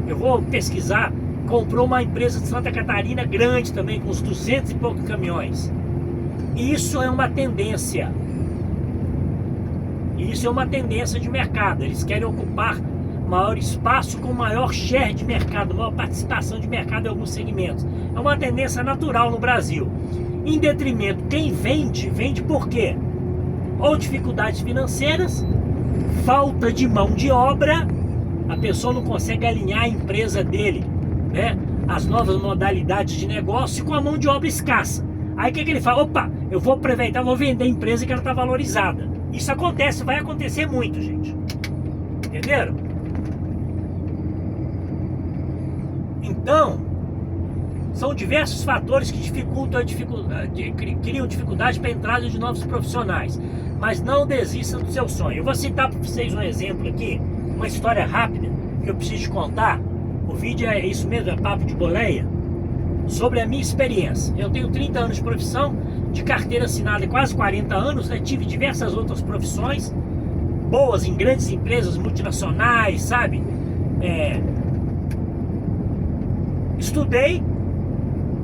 Eu vou pesquisar. Comprou uma empresa de Santa Catarina grande também, com uns 200 e poucos caminhões. Isso é uma tendência. Isso é uma tendência de mercado. Eles querem ocupar maior espaço com maior share de mercado, maior participação de mercado em alguns segmentos. É uma tendência natural no Brasil. Em detrimento, quem vende por quê? Ou dificuldades financeiras, falta de mão de obra, a pessoa não consegue alinhar a empresa dele, né, as novas modalidades de negócio com a mão de obra escassa. Aí o que ele fala? Opa, eu vou aproveitar, vou vender a empresa que ela está valorizada. Isso acontece, vai acontecer muito, gente. Entenderam? Então, são diversos fatores que criam dificuldade para a entrada de novos profissionais. Mas não desista do seu sonho. Eu vou citar para vocês um exemplo aqui, uma história rápida que eu preciso te contar. O vídeo é isso mesmo, é papo de boleia. Sobre a minha experiência. Eu tenho 30 anos de profissão, de carteira assinada quase 40 anos, né? Tive diversas outras profissões, boas em grandes empresas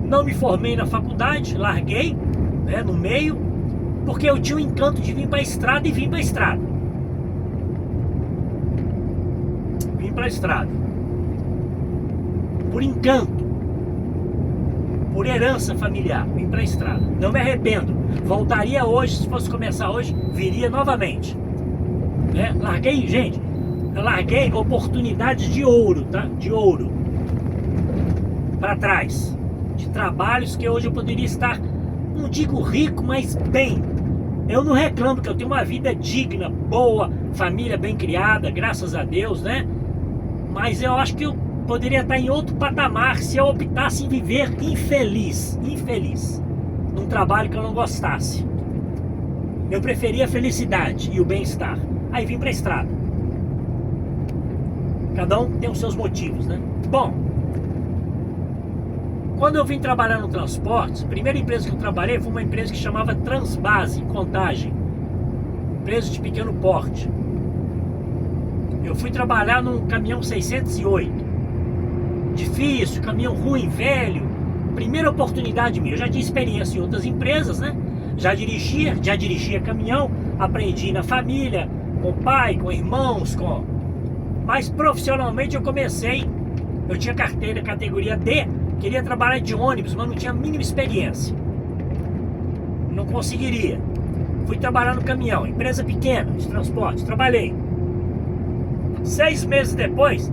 Não me formei na faculdade, larguei, né, no meio, porque eu tinha o encanto de vir para a estrada e vim para a estrada. Vim para a estrada. Por encanto. Por herança familiar, vim para a estrada. Não me arrependo. Voltaria hoje, se fosse começar hoje, viria novamente. Né? Larguei, gente, eu larguei oportunidades de ouro, tá? De ouro. Para trás. De trabalhos que hoje eu poderia estar, não digo rico, mas bem. Eu não reclamo, que eu tenho uma vida digna, boa, família bem criada, graças a Deus, né? Mas eu acho que eu poderia estar em outro patamar se eu optasse em viver infeliz, num trabalho que eu não gostasse. Eu preferia a felicidade e o bem-estar. Aí vim para a estrada. Cada um tem os seus motivos, né? Bom, quando eu vim trabalhar no transporte, a primeira empresa que eu trabalhei foi uma empresa que chamava Transbase, em Contagem. Empresa de pequeno porte. Eu fui trabalhar num caminhão 608. Difícil, caminhão ruim, velho. Primeira oportunidade minha. Eu já tinha experiência em outras empresas, né? Já dirigia caminhão. Aprendi na família, com o pai, com irmãos, Mas profissionalmente eu comecei. Eu tinha carteira categoria D. Queria trabalhar de ônibus, mas não tinha a mínima experiência. Não conseguiria. Fui trabalhar no caminhão, empresa pequena de transporte. Trabalhei. 6 meses depois,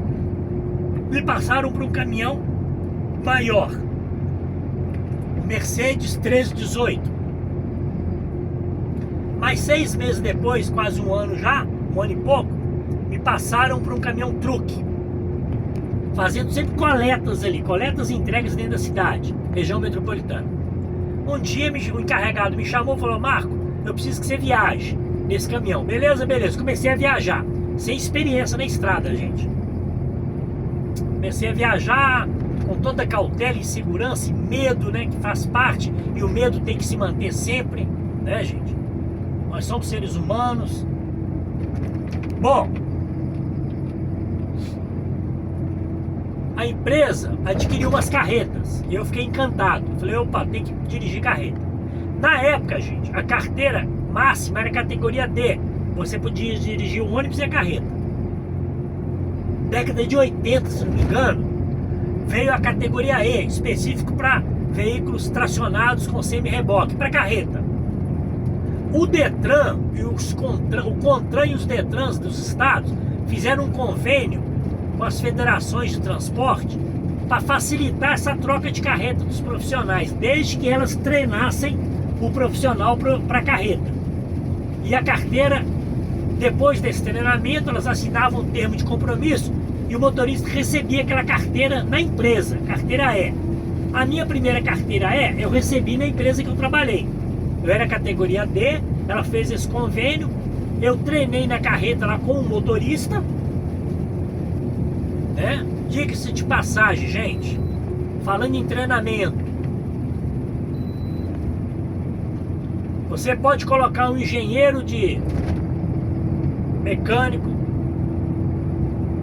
me passaram para um caminhão maior, Mercedes 1318. Mais 6 meses depois, quase um ano já, um ano e pouco, me passaram para um caminhão truque, fazendo sempre coletas ali, coletas e entregas dentro da cidade, região metropolitana. Um dia o encarregado me chamou e falou: Marco, eu preciso que você viaje nesse caminhão. Beleza, beleza. Comecei a viajar, sem experiência na estrada, gente. Comecei a viajar com toda cautela, insegurança e medo, né, que faz parte, e o medo tem que se manter sempre, né, gente? Nós somos seres humanos. Bom, a empresa adquiriu umas carretas e eu fiquei encantado. Falei: opa, tem que dirigir carreta. Na época, gente, a carteira máxima era categoria D. Você podia dirigir o ônibus e a carreta. Década de 80, se não me engano, veio a categoria E, específico para veículos tracionados com semi-reboque, para carreta. O Detran e o CONTRAN e os Detrans dos estados fizeram um convênio com as federações de transporte para facilitar essa troca de carreta dos profissionais, desde que elas treinassem o profissional para carreta. E a carteira, depois desse treinamento, elas assinavam um termo de compromisso e o motorista recebia aquela carteira na empresa, carteira E. A minha primeira carteira E eu recebi na empresa que eu trabalhei. Eu era categoria D, ela fez esse convênio, eu treinei na carreta lá com o motorista, né? Diga-se de passagem, gente, falando em treinamento, você pode colocar um engenheiro de mecânico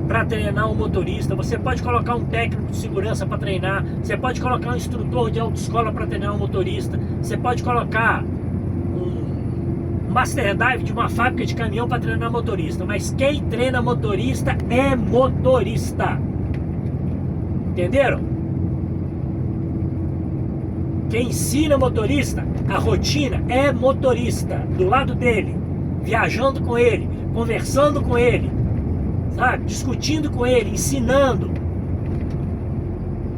para treinar um motorista, você pode colocar um técnico de segurança para treinar, você pode colocar um instrutor de autoescola para treinar um motorista, você pode colocar um master dive de uma fábrica de caminhão para treinar motorista, mas quem treina motorista é motorista. Entenderam? Quem ensina motorista a rotina é motorista, do lado dele, viajando com ele, conversando com ele, sabe? Discutindo com ele, ensinando.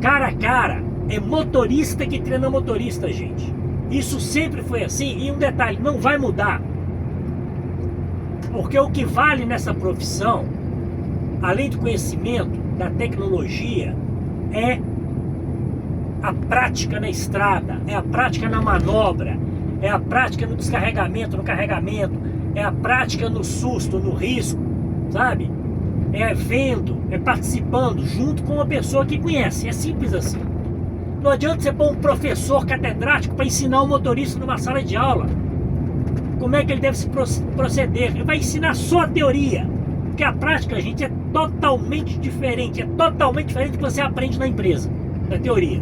Cara a cara, é motorista que treina motorista, gente. Isso sempre foi assim, e um detalhe, não vai mudar. Porque o que vale nessa profissão, além do conhecimento, da tecnologia, é a prática na estrada, é a prática na manobra, é a prática no descarregamento, no carregamento, é a prática no susto, no risco, sabe? É vendo, é participando junto com uma pessoa que conhece, é simples assim. Não adianta você pôr um professor catedrático para ensinar um motorista numa sala de aula como é que ele deve se proceder. Ele vai ensinar só a teoria, porque a prática, gente, é totalmente diferente do que você aprende na empresa, na teoria.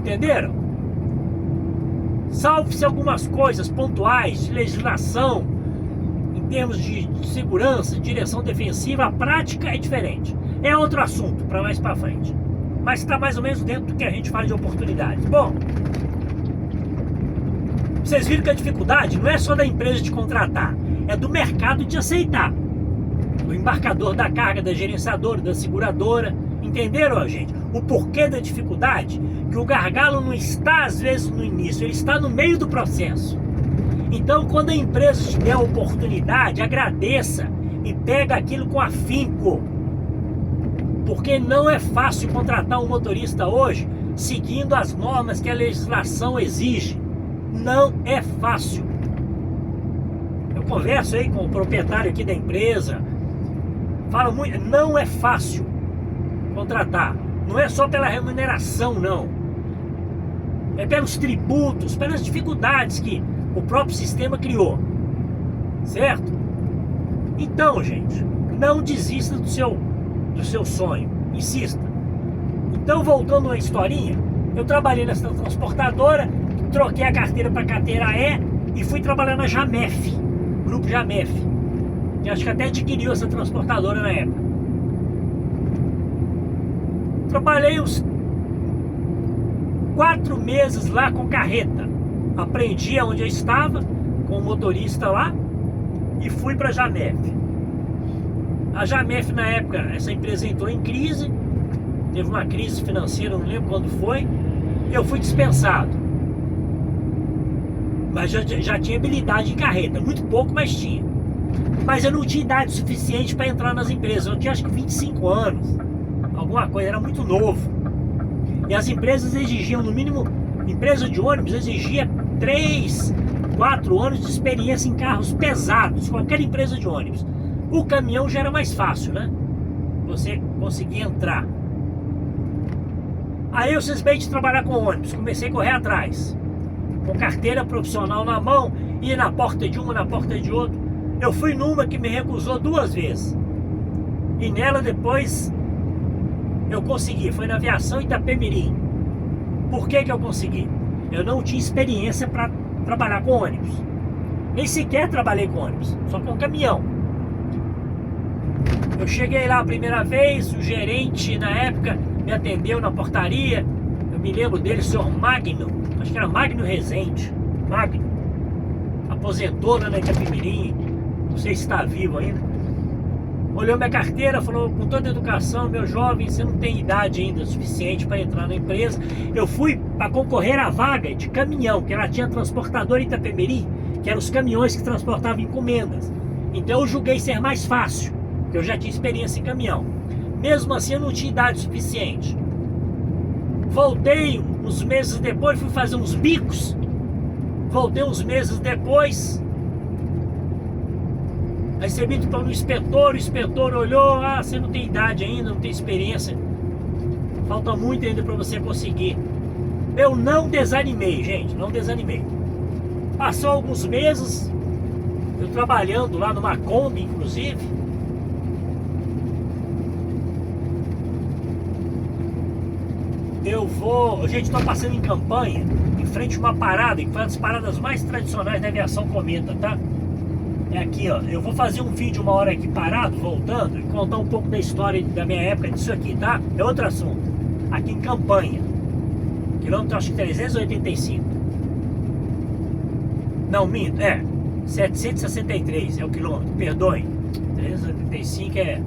Entenderam? Salve-se algumas coisas pontuais de legislação, em termos de segurança, direção defensiva, a prática é diferente. É outro assunto, para mais para frente. Mas está mais ou menos dentro do que a gente fala de oportunidades. Bom, vocês viram que a dificuldade não é só da empresa de contratar, é do mercado de aceitar. Do embarcador da carga, da gerenciadora, da seguradora. Entenderam, gente? O porquê da dificuldade? Que o gargalo não está, às vezes, no início, ele está no meio do processo. Então, quando a empresa te der a oportunidade, agradeça e pega aquilo com afinco. Porque não é fácil contratar um motorista hoje seguindo as normas que a legislação exige. Não é fácil. Eu converso aí com o proprietário aqui da empresa, falo muito, não é fácil contratar. Não é só pela remuneração, não. É pelos tributos, pelas dificuldades que o próprio sistema criou. Certo? Então, gente, não desista do seu sonho. Insista. Então, voltando à historinha, eu trabalhei nessa transportadora, troquei a carteira para carteira E e fui trabalhar na Jamef, Grupo Jamef, que acho que até adquiriu essa transportadora na época. Trabalhei uns 4 meses lá com carreta. Aprendi onde eu estava, com o motorista lá, e fui para a Jamef. A Jamef, na época, essa empresa entrou em crise, teve uma crise financeira, não lembro quando foi, e eu fui dispensado. Mas já tinha habilidade em carreta, muito pouco, mas tinha. Mas eu não tinha idade suficiente para entrar nas empresas, eu tinha acho que 25 anos, alguma coisa, era muito novo. E as empresas exigiam, no mínimo, empresa de ônibus exigia 3, 4 anos de experiência em carros pesados, qualquer empresa de ônibus. O caminhão já era mais fácil, né? Você conseguia entrar. Aí eu cismei de trabalhar com ônibus, comecei a correr atrás. Com carteira profissional na mão, ia na porta de uma, na porta de outra. Eu fui numa que me recusou 2 vezes. E nela depois eu consegui, foi na aviação Itapemirim. Por que eu consegui? Eu não tinha experiência para trabalhar com ônibus. Nem sequer trabalhei com ônibus, só com caminhão. Eu cheguei lá a primeira vez, o gerente na época me atendeu na portaria. Eu me lembro dele, o senhor Magno, acho que era Magno Rezende. Magno, aposentou lá na Itapemirim, não sei se está vivo ainda. Olhou minha carteira, falou com toda a educação: meu jovem, você não tem idade ainda suficiente para entrar na empresa. Eu fui para concorrer à vaga de caminhão, que ela tinha transportadora em Itapemirim, que eram os caminhões que transportavam encomendas. Então eu julguei ser mais fácil, porque eu já tinha experiência em caminhão. Mesmo assim eu não tinha idade suficiente. Voltei uns meses depois, fui fazer uns bicos. Voltei uns meses depois, recebi para o inspetor olhou: ah, você não tem idade ainda, não tem experiência, falta muito ainda para você conseguir. Eu não desanimei, gente, não desanimei. Passou alguns meses, eu trabalhando lá numa Kombi, inclusive. Gente, estou passando em Campanha, em frente a uma parada, que foi uma das paradas mais tradicionais da aviação Cometa, tá? É aqui, ó. Eu vou fazer um vídeo uma hora aqui parado, voltando, e contar um pouco da história da minha época disso aqui, tá? É outro assunto. Aqui em Campanha, quilômetro acho que 385. Não, minto, 763 é o quilômetro, perdoe. 385 é...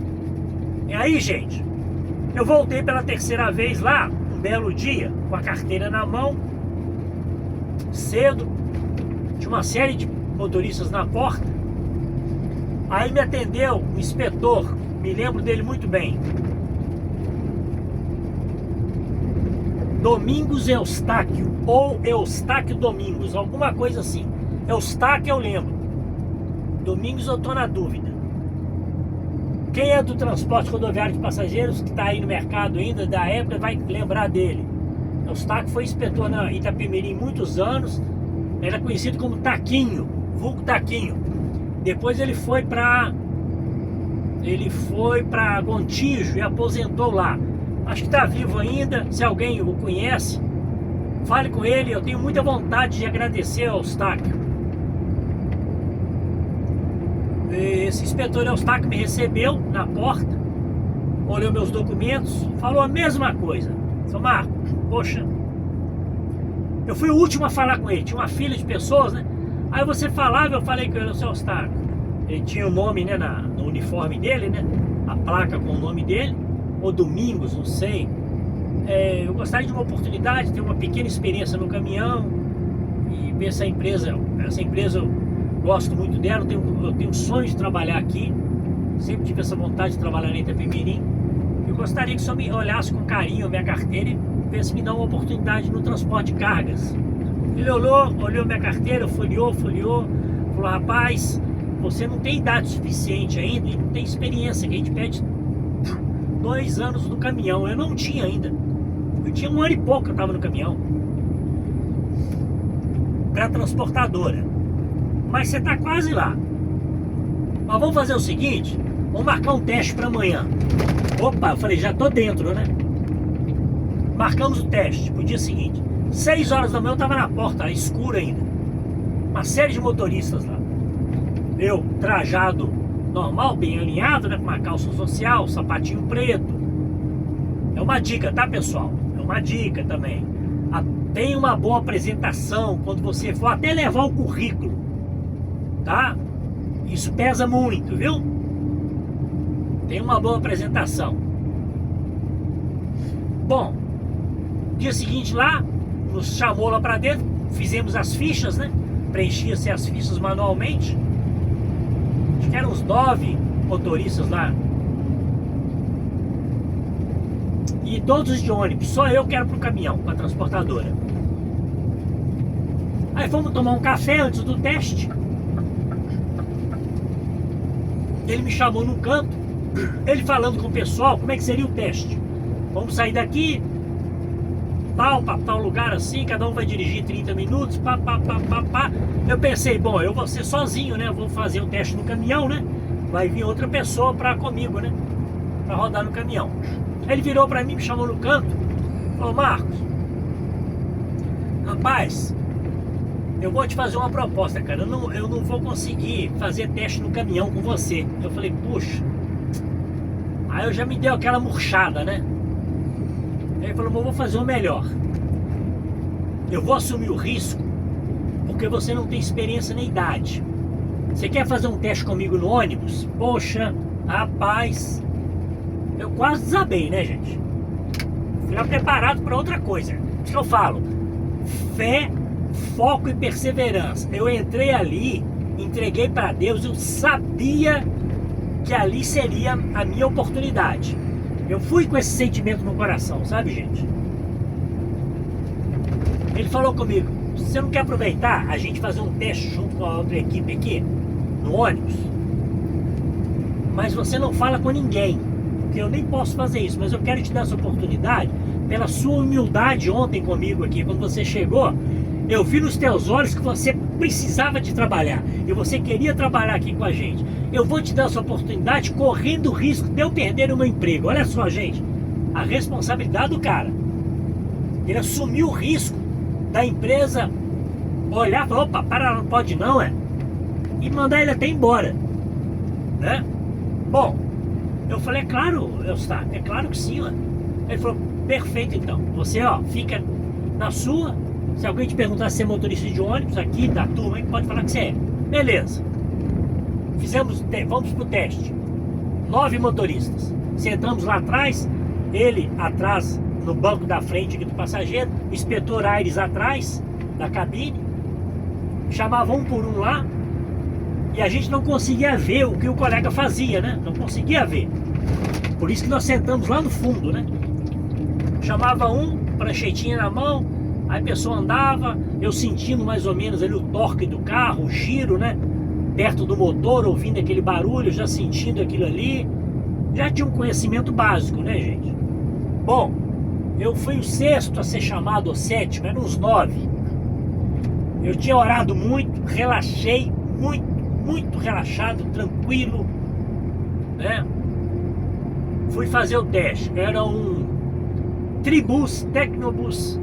E aí, gente, eu voltei pela terceira vez lá, um belo dia, com a carteira na mão, cedo, tinha uma série de motoristas na porta. Aí me atendeu um inspetor, me lembro dele muito bem. Domingos Eustáquio, ou Eustáquio Domingos, alguma coisa assim. Eustáquio eu lembro. Domingos eu tô na dúvida. Quem é do transporte rodoviário de passageiros, que está aí no mercado ainda, da época, vai lembrar dele. Eustáquio foi inspetor na Itapemirim muitos anos, era conhecido como Taquinho, vulgo Taquinho. Depois ele foi para Gontijo e aposentou lá. Acho que está vivo ainda, se alguém o conhece, Fale com ele, eu tenho muita vontade de agradecer ao Eustáquio. Esse inspetor Eustáquio me recebeu na porta, olhou meus documentos, falou a mesma coisa. Seu Marco, poxa, eu fui o último a falar com ele, tinha uma fila de pessoas, né? Aí você falava, eu falei que eu era o seu Eustáquio. Ele tinha o nome, né, no uniforme dele, né? A placa com o nome dele, ou Domingos, não sei. Eu gostaria de uma oportunidade, ter uma pequena experiência no caminhão e ver essa empresa eu gosto muito dela, eu tenho sonho de trabalhar aqui, sempre tive essa vontade de trabalhar na Itapemirim. Eu gostaria que o senhor me olhasse com carinho a minha carteira e visse me dar uma oportunidade no transporte de cargas. Ele olhou minha carteira, folheou, falou: rapaz, você não tem idade suficiente ainda e não tem experiência, que a gente pede 2 anos no caminhão. Eu não tinha ainda. Eu tinha 1 ano e pouco que eu estava no caminhão para transportadora. Mas você está quase lá. Mas vamos fazer o seguinte, vamos marcar um teste para amanhã. Opa, eu falei, já tô dentro, né? Marcamos o teste pro dia seguinte. 6 horas da manhã eu estava na porta, escuro ainda. Uma série de motoristas lá. Eu, trajado normal, bem alinhado, né? Com uma calça social, sapatinho preto. É uma dica, tá, pessoal? É uma dica também. Tem uma boa apresentação quando você for até levar o currículo, tá? Isso pesa muito, viu? Tem uma boa apresentação. Bom, dia seguinte lá, nos chamou lá pra dentro, fizemos as fichas, né? Preenchia-se as fichas manualmente. Acho que eram uns 9 motoristas lá. E todos de ônibus, só eu que era pro caminhão, pra transportadora. Aí fomos tomar um café antes do teste. Ele me chamou num canto, ele falando com o pessoal como é que seria o teste. Vamos sair daqui, pra tal lugar assim, cada um vai dirigir 30 minutos, pá. Eu pensei, bom, eu vou ser sozinho, né? Vou fazer o teste no caminhão, né? Vai vir outra pessoa comigo, né? Pra rodar no caminhão. Aí ele virou pra mim, me chamou no canto, falou: Marcos, rapaz, eu vou te fazer uma proposta, cara. Eu não vou conseguir fazer teste no caminhão com você. Eu falei, puxa. Aí eu já me deu aquela murchada, né? Aí ele falou, mas eu vou fazer o melhor. Eu vou assumir o risco, porque você não tem experiência nem idade. Você quer fazer um teste comigo no ônibus? Poxa, rapaz, eu quase desabei, né, gente? Fui lá preparado para outra coisa. Isso que eu falo. Fé, foco e perseverança. Eu entrei ali, entreguei para Deus, eu sabia que ali seria a minha oportunidade. Eu fui com esse sentimento no coração, sabe, gente? Ele falou comigo, você não quer aproveitar a gente fazer um teste junto com a outra equipe aqui, no ônibus? Mas você não fala com ninguém, porque eu nem posso fazer isso, mas eu quero te dar essa oportunidade pela sua humildade ontem comigo aqui, quando você chegou. Eu vi nos teus olhos que você precisava de trabalhar e você queria trabalhar aqui com a gente. Eu vou te dar essa oportunidade correndo o risco de eu perder o meu emprego. Olha só, gente, a responsabilidade do cara. Ele assumiu o risco da empresa olhar e falar, opa, para, não pode não, e mandar ele até embora, né? Bom, eu falei, é claro, Eustáquio, é claro que sim, Ele falou, perfeito então, você, fica na sua. Se alguém te perguntar se é motorista de ônibus aqui da turma, aí pode falar que você é. Beleza. Vamos pro teste. 9 motoristas. Sentamos lá atrás, ele atrás no banco da frente aqui do passageiro, inspetor Aires atrás da cabine. Chamava um por um lá e a gente não conseguia ver o que o colega fazia, né? Não conseguia ver. Por isso que nós sentamos lá no fundo, né? Chamava um, pranchetinha na mão. Aí a pessoa andava, eu sentindo mais ou menos ali o torque do carro, o giro, né? Perto do motor, ouvindo aquele barulho, já sentindo aquilo ali. Já tinha um conhecimento básico, né, gente? Bom, eu fui o 6º a ser chamado, o 7º, eram os 9. Eu tinha orado muito, relaxei, muito relaxado, tranquilo, né? Fui fazer o teste, era um Tribus Tecnobus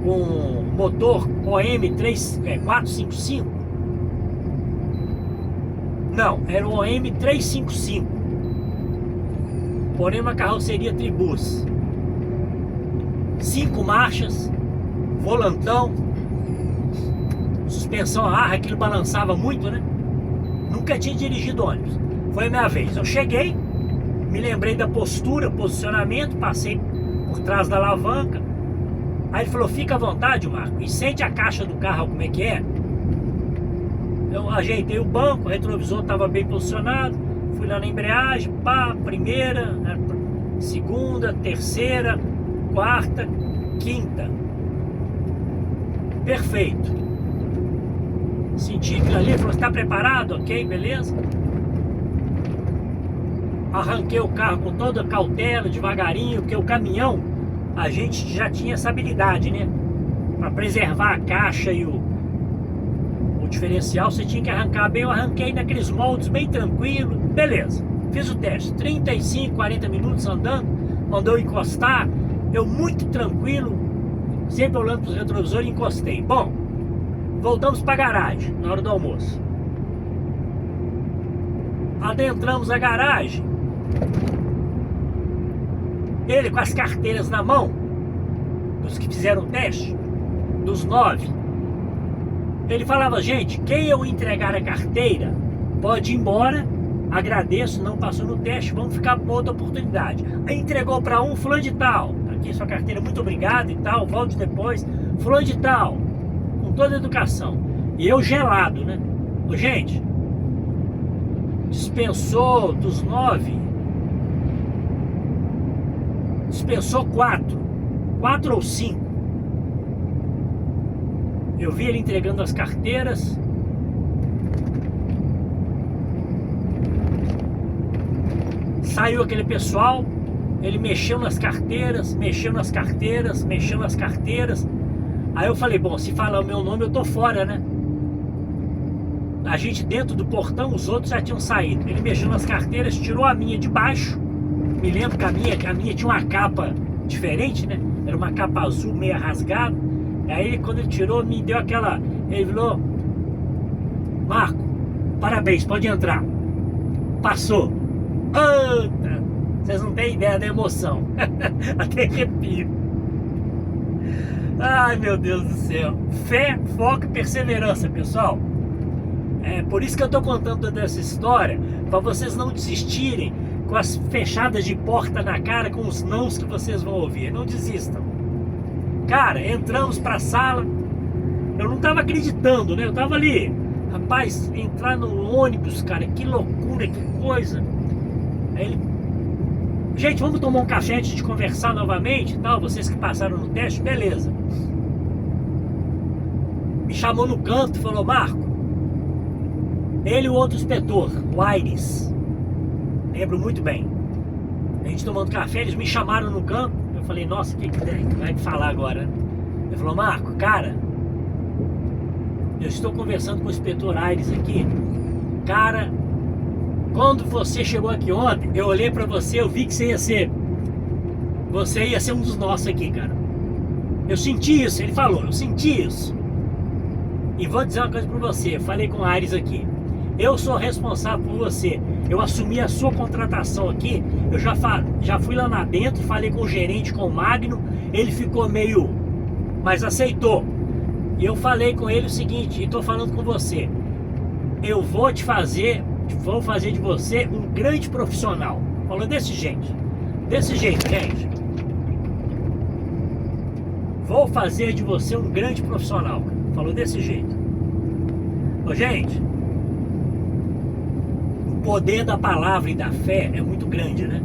com motor OM455. Não, era o OM355. Porém uma carroceria Tribus. 5 marchas, volantão, suspensão a ar, aquilo balançava muito, né? Nunca tinha dirigido ônibus. Foi a minha vez. Eu cheguei, me lembrei da postura, posicionamento, passei por trás da alavanca. Aí ele falou, fica à vontade, Marco, e sente a caixa do carro como é que é. Eu ajeitei o banco, o retrovisor estava bem posicionado, fui lá na embreagem, pá, primeira, segunda, terceira, quarta, quinta. Perfeito. Senti aquilo ali, falou, está preparado? Ok, beleza. Arranquei o carro com toda a cautela, devagarinho, porque o caminhão, a gente já tinha essa habilidade, né? Para preservar a caixa e o diferencial, você tinha que arrancar bem. Eu arranquei naqueles moldes bem tranquilo, beleza. Fiz o teste, 35, 40 minutos andando, mandou encostar, eu muito tranquilo, sempre olhando para os retrovisores, encostei. Bom, voltamos para a garagem, na hora do almoço. Adentramos a garagem, ele com as carteiras na mão, dos que fizeram o teste, dos 9. Ele falava, gente, quem eu entregar a carteira, pode ir embora, agradeço, não passou no teste, vamos ficar com outra oportunidade. Aí entregou para um, fulano de tal, aqui sua carteira, muito obrigado e tal, volte depois, fulano de tal, com toda a educação. E eu gelado, né? Gente, dispensou dos 9, dispensou 4 ou 5. Eu vi ele entregando as carteiras. Saiu aquele pessoal, ele mexeu nas carteiras, mexeu nas carteiras, mexeu nas carteiras. Aí eu falei, bom, se falar o meu nome eu tô fora, né? A gente dentro do portão, os outros já tinham saído. Ele mexeu nas carteiras, tirou a minha de baixo. Me lembro que a minha tinha uma capa diferente, né? Era uma capa azul meio rasgada. Aí quando ele tirou, me deu aquela... Ele falou, Marco, parabéns, pode entrar. Passou. Eita, vocês não têm ideia da emoção. Até arrepio. Ai, meu Deus do céu. Fé, foco e perseverança, pessoal. É por isso que eu tô contando toda essa história, para vocês não desistirem com as fechadas de porta na cara, com os nãos que vocês vão ouvir. Não desistam. Cara, entramos pra sala. Eu não tava acreditando, né? Eu tava ali. Rapaz, entrar no ônibus, cara, que loucura, que coisa. Aí ele... Gente, vamos tomar um café antes de conversar novamente, tal, vocês que passaram no teste, beleza. Me chamou no canto e falou, Marco, ele e o outro inspetor, o Aires, lembro muito bem. A gente tomando café, eles me chamaram no canto. Eu falei, nossa, o que vai falar agora? Ele falou, Marco, cara, eu estou conversando com o inspetor Aires aqui. Cara, quando você chegou aqui ontem, eu olhei pra você, eu vi que você ia ser um dos nossos aqui, cara. Eu senti isso, ele falou, eu senti isso. E vou dizer uma coisa pra você, eu falei com o Aires aqui. Eu sou responsável por você. Eu assumi a sua contratação aqui. Eu já fui lá dentro, falei com o gerente, com o Magno. Ele ficou meio... mas aceitou. E eu falei com ele o seguinte, e tô falando com você. Eu vou fazer de você um grande profissional. Falou desse jeito. Desse jeito, gente. Vou fazer de você um grande profissional. Falou desse jeito. Ô, gente... O poder da palavra e da fé é muito grande, né?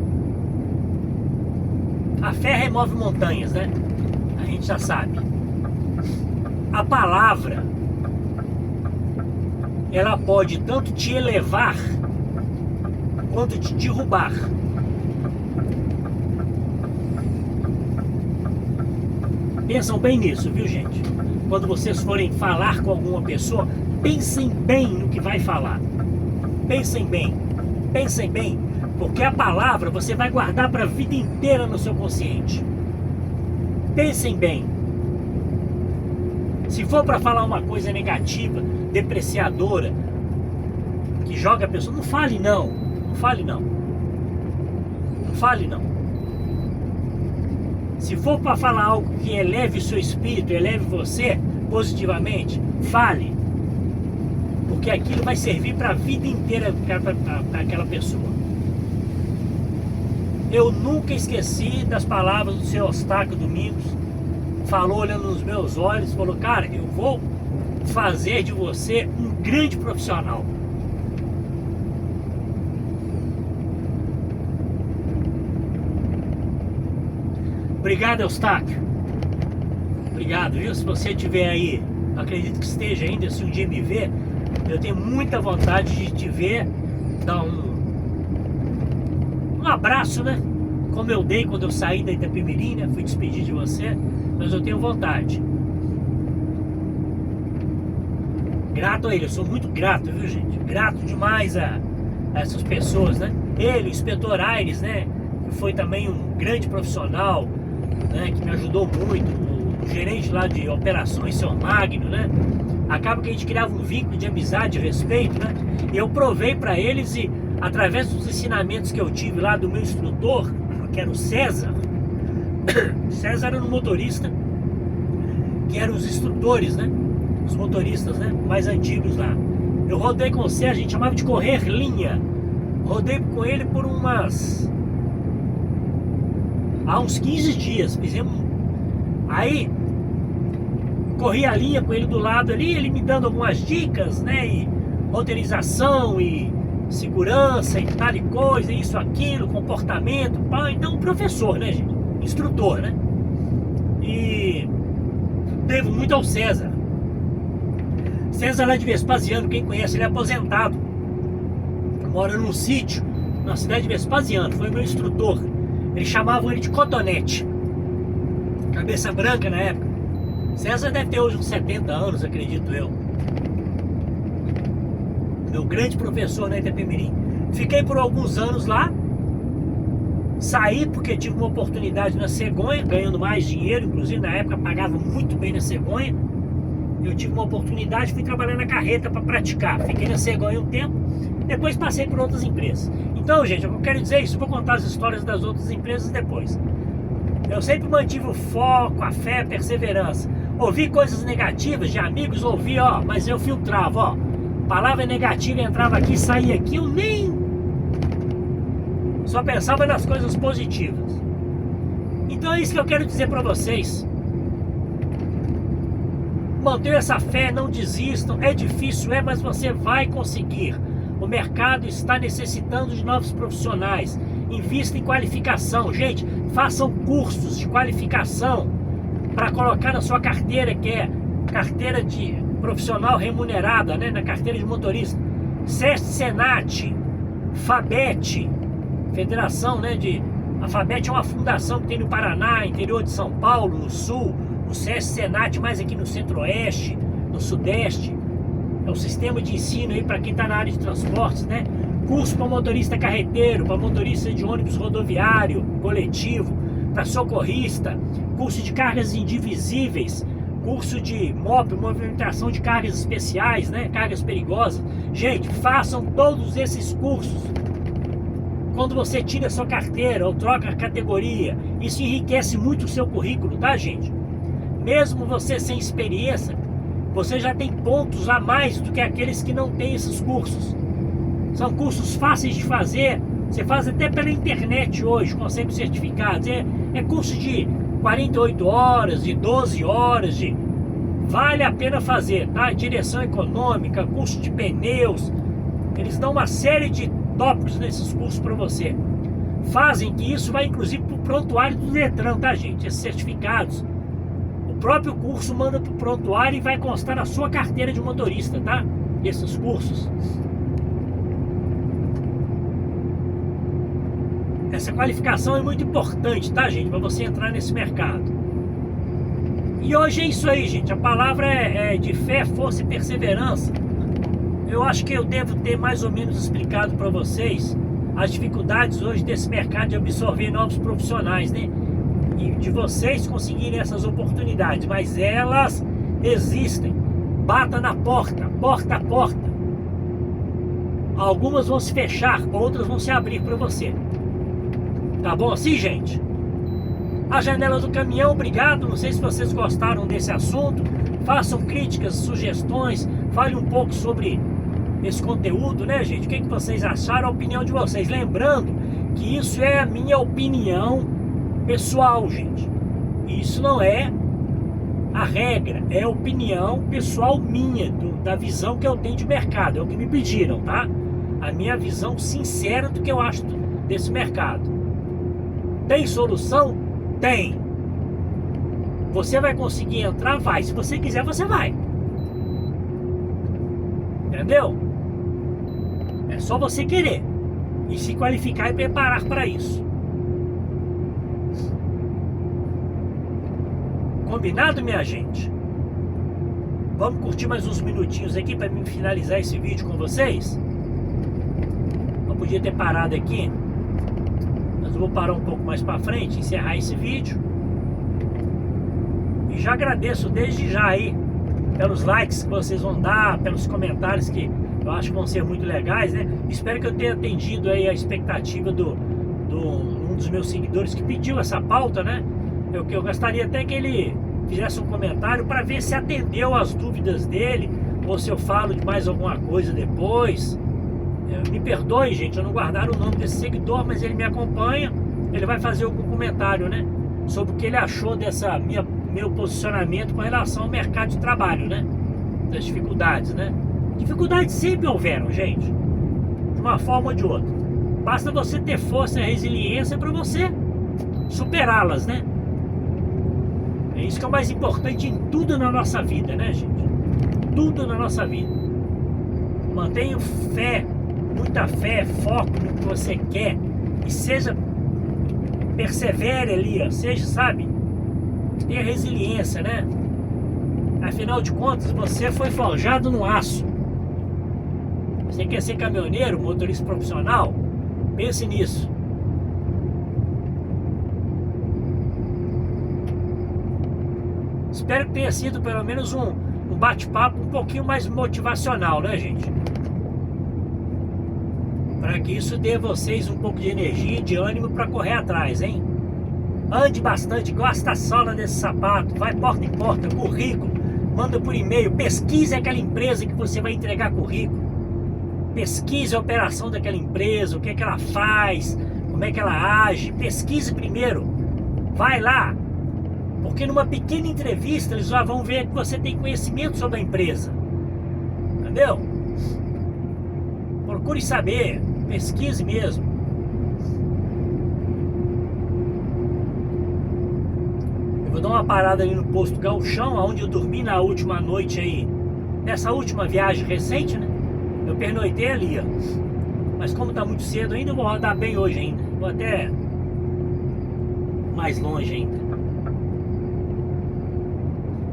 A fé remove montanhas, né? A gente já sabe. A palavra, ela pode tanto te elevar quanto te derrubar. Pensam bem nisso, viu, gente? Quando vocês forem falar com alguma pessoa, pensem bem no que vai falar. Pensem bem, porque a palavra você vai guardar para a vida inteira no seu consciente. Pensem bem. Se for para falar uma coisa negativa, depreciadora, que joga a pessoa, não fale não. Não fale não. Não fale não. Se for para falar algo que eleve o seu espírito, eleve você positivamente, fale. Porque aquilo vai servir para a vida inteira para aquela pessoa. Eu nunca esqueci das palavras do seu Eustáquio Domingos. Falou olhando nos meus olhos, falou: cara, eu vou fazer de você um grande profissional. Obrigado, Eustáquio. Obrigado, viu? Se você estiver aí, acredito que esteja ainda, se um dia me ver, eu tenho muita vontade de te ver, dar um abraço, né? Como eu dei quando eu saí da Itapemirim, né? Fui despedir de você, mas eu tenho vontade. Grato a ele, eu sou muito grato, viu, gente? Grato demais a essas pessoas, né? Ele, o inspetor Aires, né? Que foi também um grande profissional, né? Que me ajudou muito. O gerente lá de operações, seu Magno, né? Acaba que a gente criava um vínculo de amizade e respeito, né? E eu provei para eles, e através dos ensinamentos que eu tive lá do meu instrutor, que era o César. César era um motorista, que eram os instrutores, né? Os motoristas, né? Mais antigos lá. Eu rodei com o César, a gente chamava de correr linha. Rodei com ele por há uns 15 dias. Fizemos. Aí corri a linha com ele do lado ali, ele me dando algumas dicas, né? E roteirização e segurança e tal e coisa, isso, aquilo, comportamento, pá. Então, professor, né, gente? Instrutor, né? E devo muito ao César. César lá de Vespasiano, quem conhece, ele é aposentado. Mora num sítio, na cidade de Vespasiano, foi meu instrutor. Eles chamavam ele de Cotonete. Cabeça branca na época. César deve ter hoje uns 70 anos, acredito eu. Meu grande professor na Itapemirim. Fiquei por alguns anos lá. Saí porque tive uma oportunidade na cegonha, ganhando mais dinheiro, inclusive na época pagava muito bem na cegonha. Eu tive uma oportunidade, fui trabalhar na carreta para praticar. Fiquei na cegonha um tempo, depois passei por outras empresas. Então, gente, eu quero dizer isso, vou contar as histórias das outras empresas depois. Eu sempre mantive o foco, a fé, a perseverança. Ouvi coisas negativas de amigos, ouvi, ó, mas eu filtrava, ó. Palavra negativa entrava aqui, saía aqui, eu nem... Só pensava nas coisas positivas. Então é isso que eu quero dizer para vocês. Mantenham essa fé, não desistam. É difícil, mas você vai conseguir. O mercado está necessitando de novos profissionais. Invista em qualificação. Gente, façam cursos de qualificação para colocar na sua carteira, que é carteira de profissional remunerada, né? Na carteira de motorista. SESC, Senat, FABET, Federação, né, a FABET é uma fundação que tem no Paraná, interior de São Paulo, no Sul. O SESC, Senat mais aqui no Centro-Oeste, no Sudeste. É o sistema de ensino aí para quem está na área de transportes, né? Curso para motorista carreteiro, para motorista de ônibus rodoviário, coletivo, para socorrista, curso de cargas indivisíveis, curso de MOP, movimentação de cargas especiais, né? Cargas perigosas. Gente, façam todos esses cursos. Quando você tira a sua carteira ou troca a categoria, isso enriquece muito o seu currículo, tá, gente? Mesmo você sem experiência, você já tem pontos a mais do que aqueles que não têm esses cursos. São cursos fáceis de fazer, você faz até pela internet hoje, consegue certificados. É curso de 48 horas, de 12 horas, vale a pena fazer, tá? Direção econômica, curso de pneus, eles dão uma série de tópicos nesses cursos para você. Fazem que isso vai inclusive para o prontuário do Detran, tá, gente? Esses certificados. O próprio curso manda para o prontuário e vai constar na sua carteira de motorista, tá? Esses cursos. Essa qualificação é muito importante, tá, gente? Para você entrar nesse mercado. E hoje é isso aí, gente. A palavra é de fé, força e perseverança. Eu acho que eu devo ter mais ou menos explicado para vocês as dificuldades hoje desse mercado de absorver novos profissionais, né? E de vocês conseguirem essas oportunidades, mas elas existem. Bata na porta, porta a porta. Algumas vão se fechar, outras vão se abrir para você. Tá bom assim, gente? A Janela do Caminhão, obrigado. Não sei se vocês gostaram desse assunto. Façam críticas, sugestões. Fale um pouco sobre esse conteúdo, né, gente? O que vocês acharam, a opinião de vocês. Lembrando que isso é a minha opinião pessoal, gente. Isso não é a regra, é a opinião pessoal minha, da visão que eu tenho de mercado. É o que me pediram, tá? A minha visão sincera do que eu acho desse mercado. Tem solução? Tem. Você vai conseguir entrar? Vai. Se você quiser, você vai. Entendeu? É só você querer e se qualificar e preparar para isso. Combinado, minha gente? Vamos curtir mais uns minutinhos aqui para mim finalizar esse vídeo com vocês? Eu podia ter parado aqui, mas eu vou parar um pouco mais para frente, encerrar esse vídeo. E já agradeço desde já aí pelos likes que vocês vão dar, pelos comentários que eu acho que vão ser muito legais, né? Espero que eu tenha atendido aí a expectativa um dos meus seguidores que pediu essa pauta, né? Eu gostaria até que ele fizesse um comentário para ver se atendeu às dúvidas dele, ou se eu falo de mais alguma coisa depois. Me perdoe, gente, eu não guardar o nome desse seguidor, mas ele me acompanha. Ele vai fazer algum comentário, né, sobre o que ele achou dessa meu posicionamento com relação ao mercado de trabalho, né, das dificuldades, né. Dificuldades sempre houveram, gente, de uma forma ou de outra. Basta você ter força e resiliência para você superá-las, né. É isso que é o mais importante em tudo na nossa vida, né, gente? Tudo na nossa vida. Mantenha fé, muita fé, foco no que você quer. E persevere ali, ó, seja, sabe? Tenha resiliência, né? Afinal de contas, você foi forjado no aço. Você quer ser caminhoneiro, motorista profissional? Pense nisso. Espero que tenha sido pelo menos um bate-papo um pouquinho mais motivacional, né, gente? Para que isso dê a vocês um pouco de energia e de ânimo para correr atrás, hein? Ande bastante, gosta a sola desse sapato, vai porta em porta, currículo, manda por e-mail, pesquise aquela empresa que você vai entregar currículo. Pesquise a operação daquela empresa, o que é que ela faz, como é que ela age. Pesquise primeiro, vai lá. Porque numa pequena entrevista eles já vão ver que você tem conhecimento sobre a empresa. Entendeu? Procure saber, pesquise mesmo. Eu vou dar uma parada ali no posto Gauchão, onde eu dormi na última noite aí. Nessa última viagem recente, né? Eu pernoitei ali, ó. Mas como tá muito cedo ainda, eu vou rodar bem hoje ainda. Vou até mais longe ainda.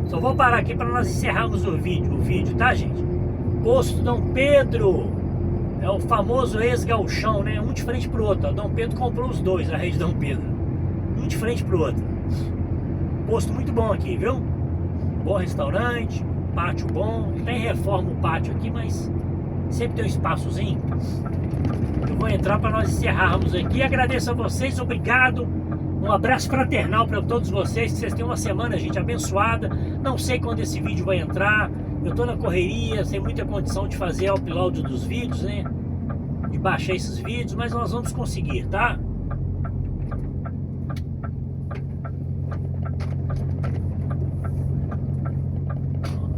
Só vou parar aqui para nós encerrarmos o vídeo, tá, gente? Posto Dom Pedro. É o famoso ex-gauchão, né? Um de frente pro outro. Ó. Dom Pedro comprou os dois, a rede Dom Pedro. Um de frente pro outro. Posto muito bom aqui, viu? Bom restaurante, pátio bom. Tem reforma o pátio aqui, mas sempre tem um espaçozinho. Eu vou entrar para nós encerrarmos aqui. Agradeço a vocês, obrigado. Um abraço fraternal para todos vocês. Que vocês tenham uma semana, gente, abençoada. Não sei quando esse vídeo vai entrar. Eu tô na correria, sem muita condição de fazer o upload dos vídeos, né? De baixar esses vídeos, mas nós vamos conseguir, tá?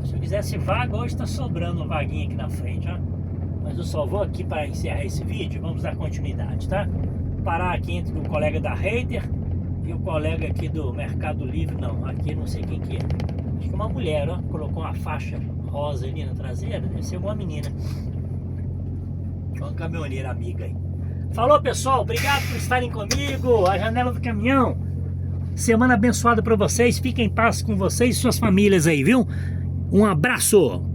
Se eu quisesse vaga, hoje tá sobrando uma vaguinha aqui na frente, ó. Mas eu só vou aqui para encerrar esse vídeo. Vamos dar continuidade, tá? Parar aqui entre o colega da Reiter e o colega aqui do Mercado Livre. Não, aqui não sei quem que é. Acho que é uma mulher, ó. Colocou uma faixa rosa ali na traseira. Deve ser uma menina. Uma caminhoneira amiga aí. Falou, pessoal. Obrigado por estarem comigo. A Janela do Caminhão. Semana abençoada para vocês. Fiquem em paz com vocês e suas famílias aí, viu? Um abraço.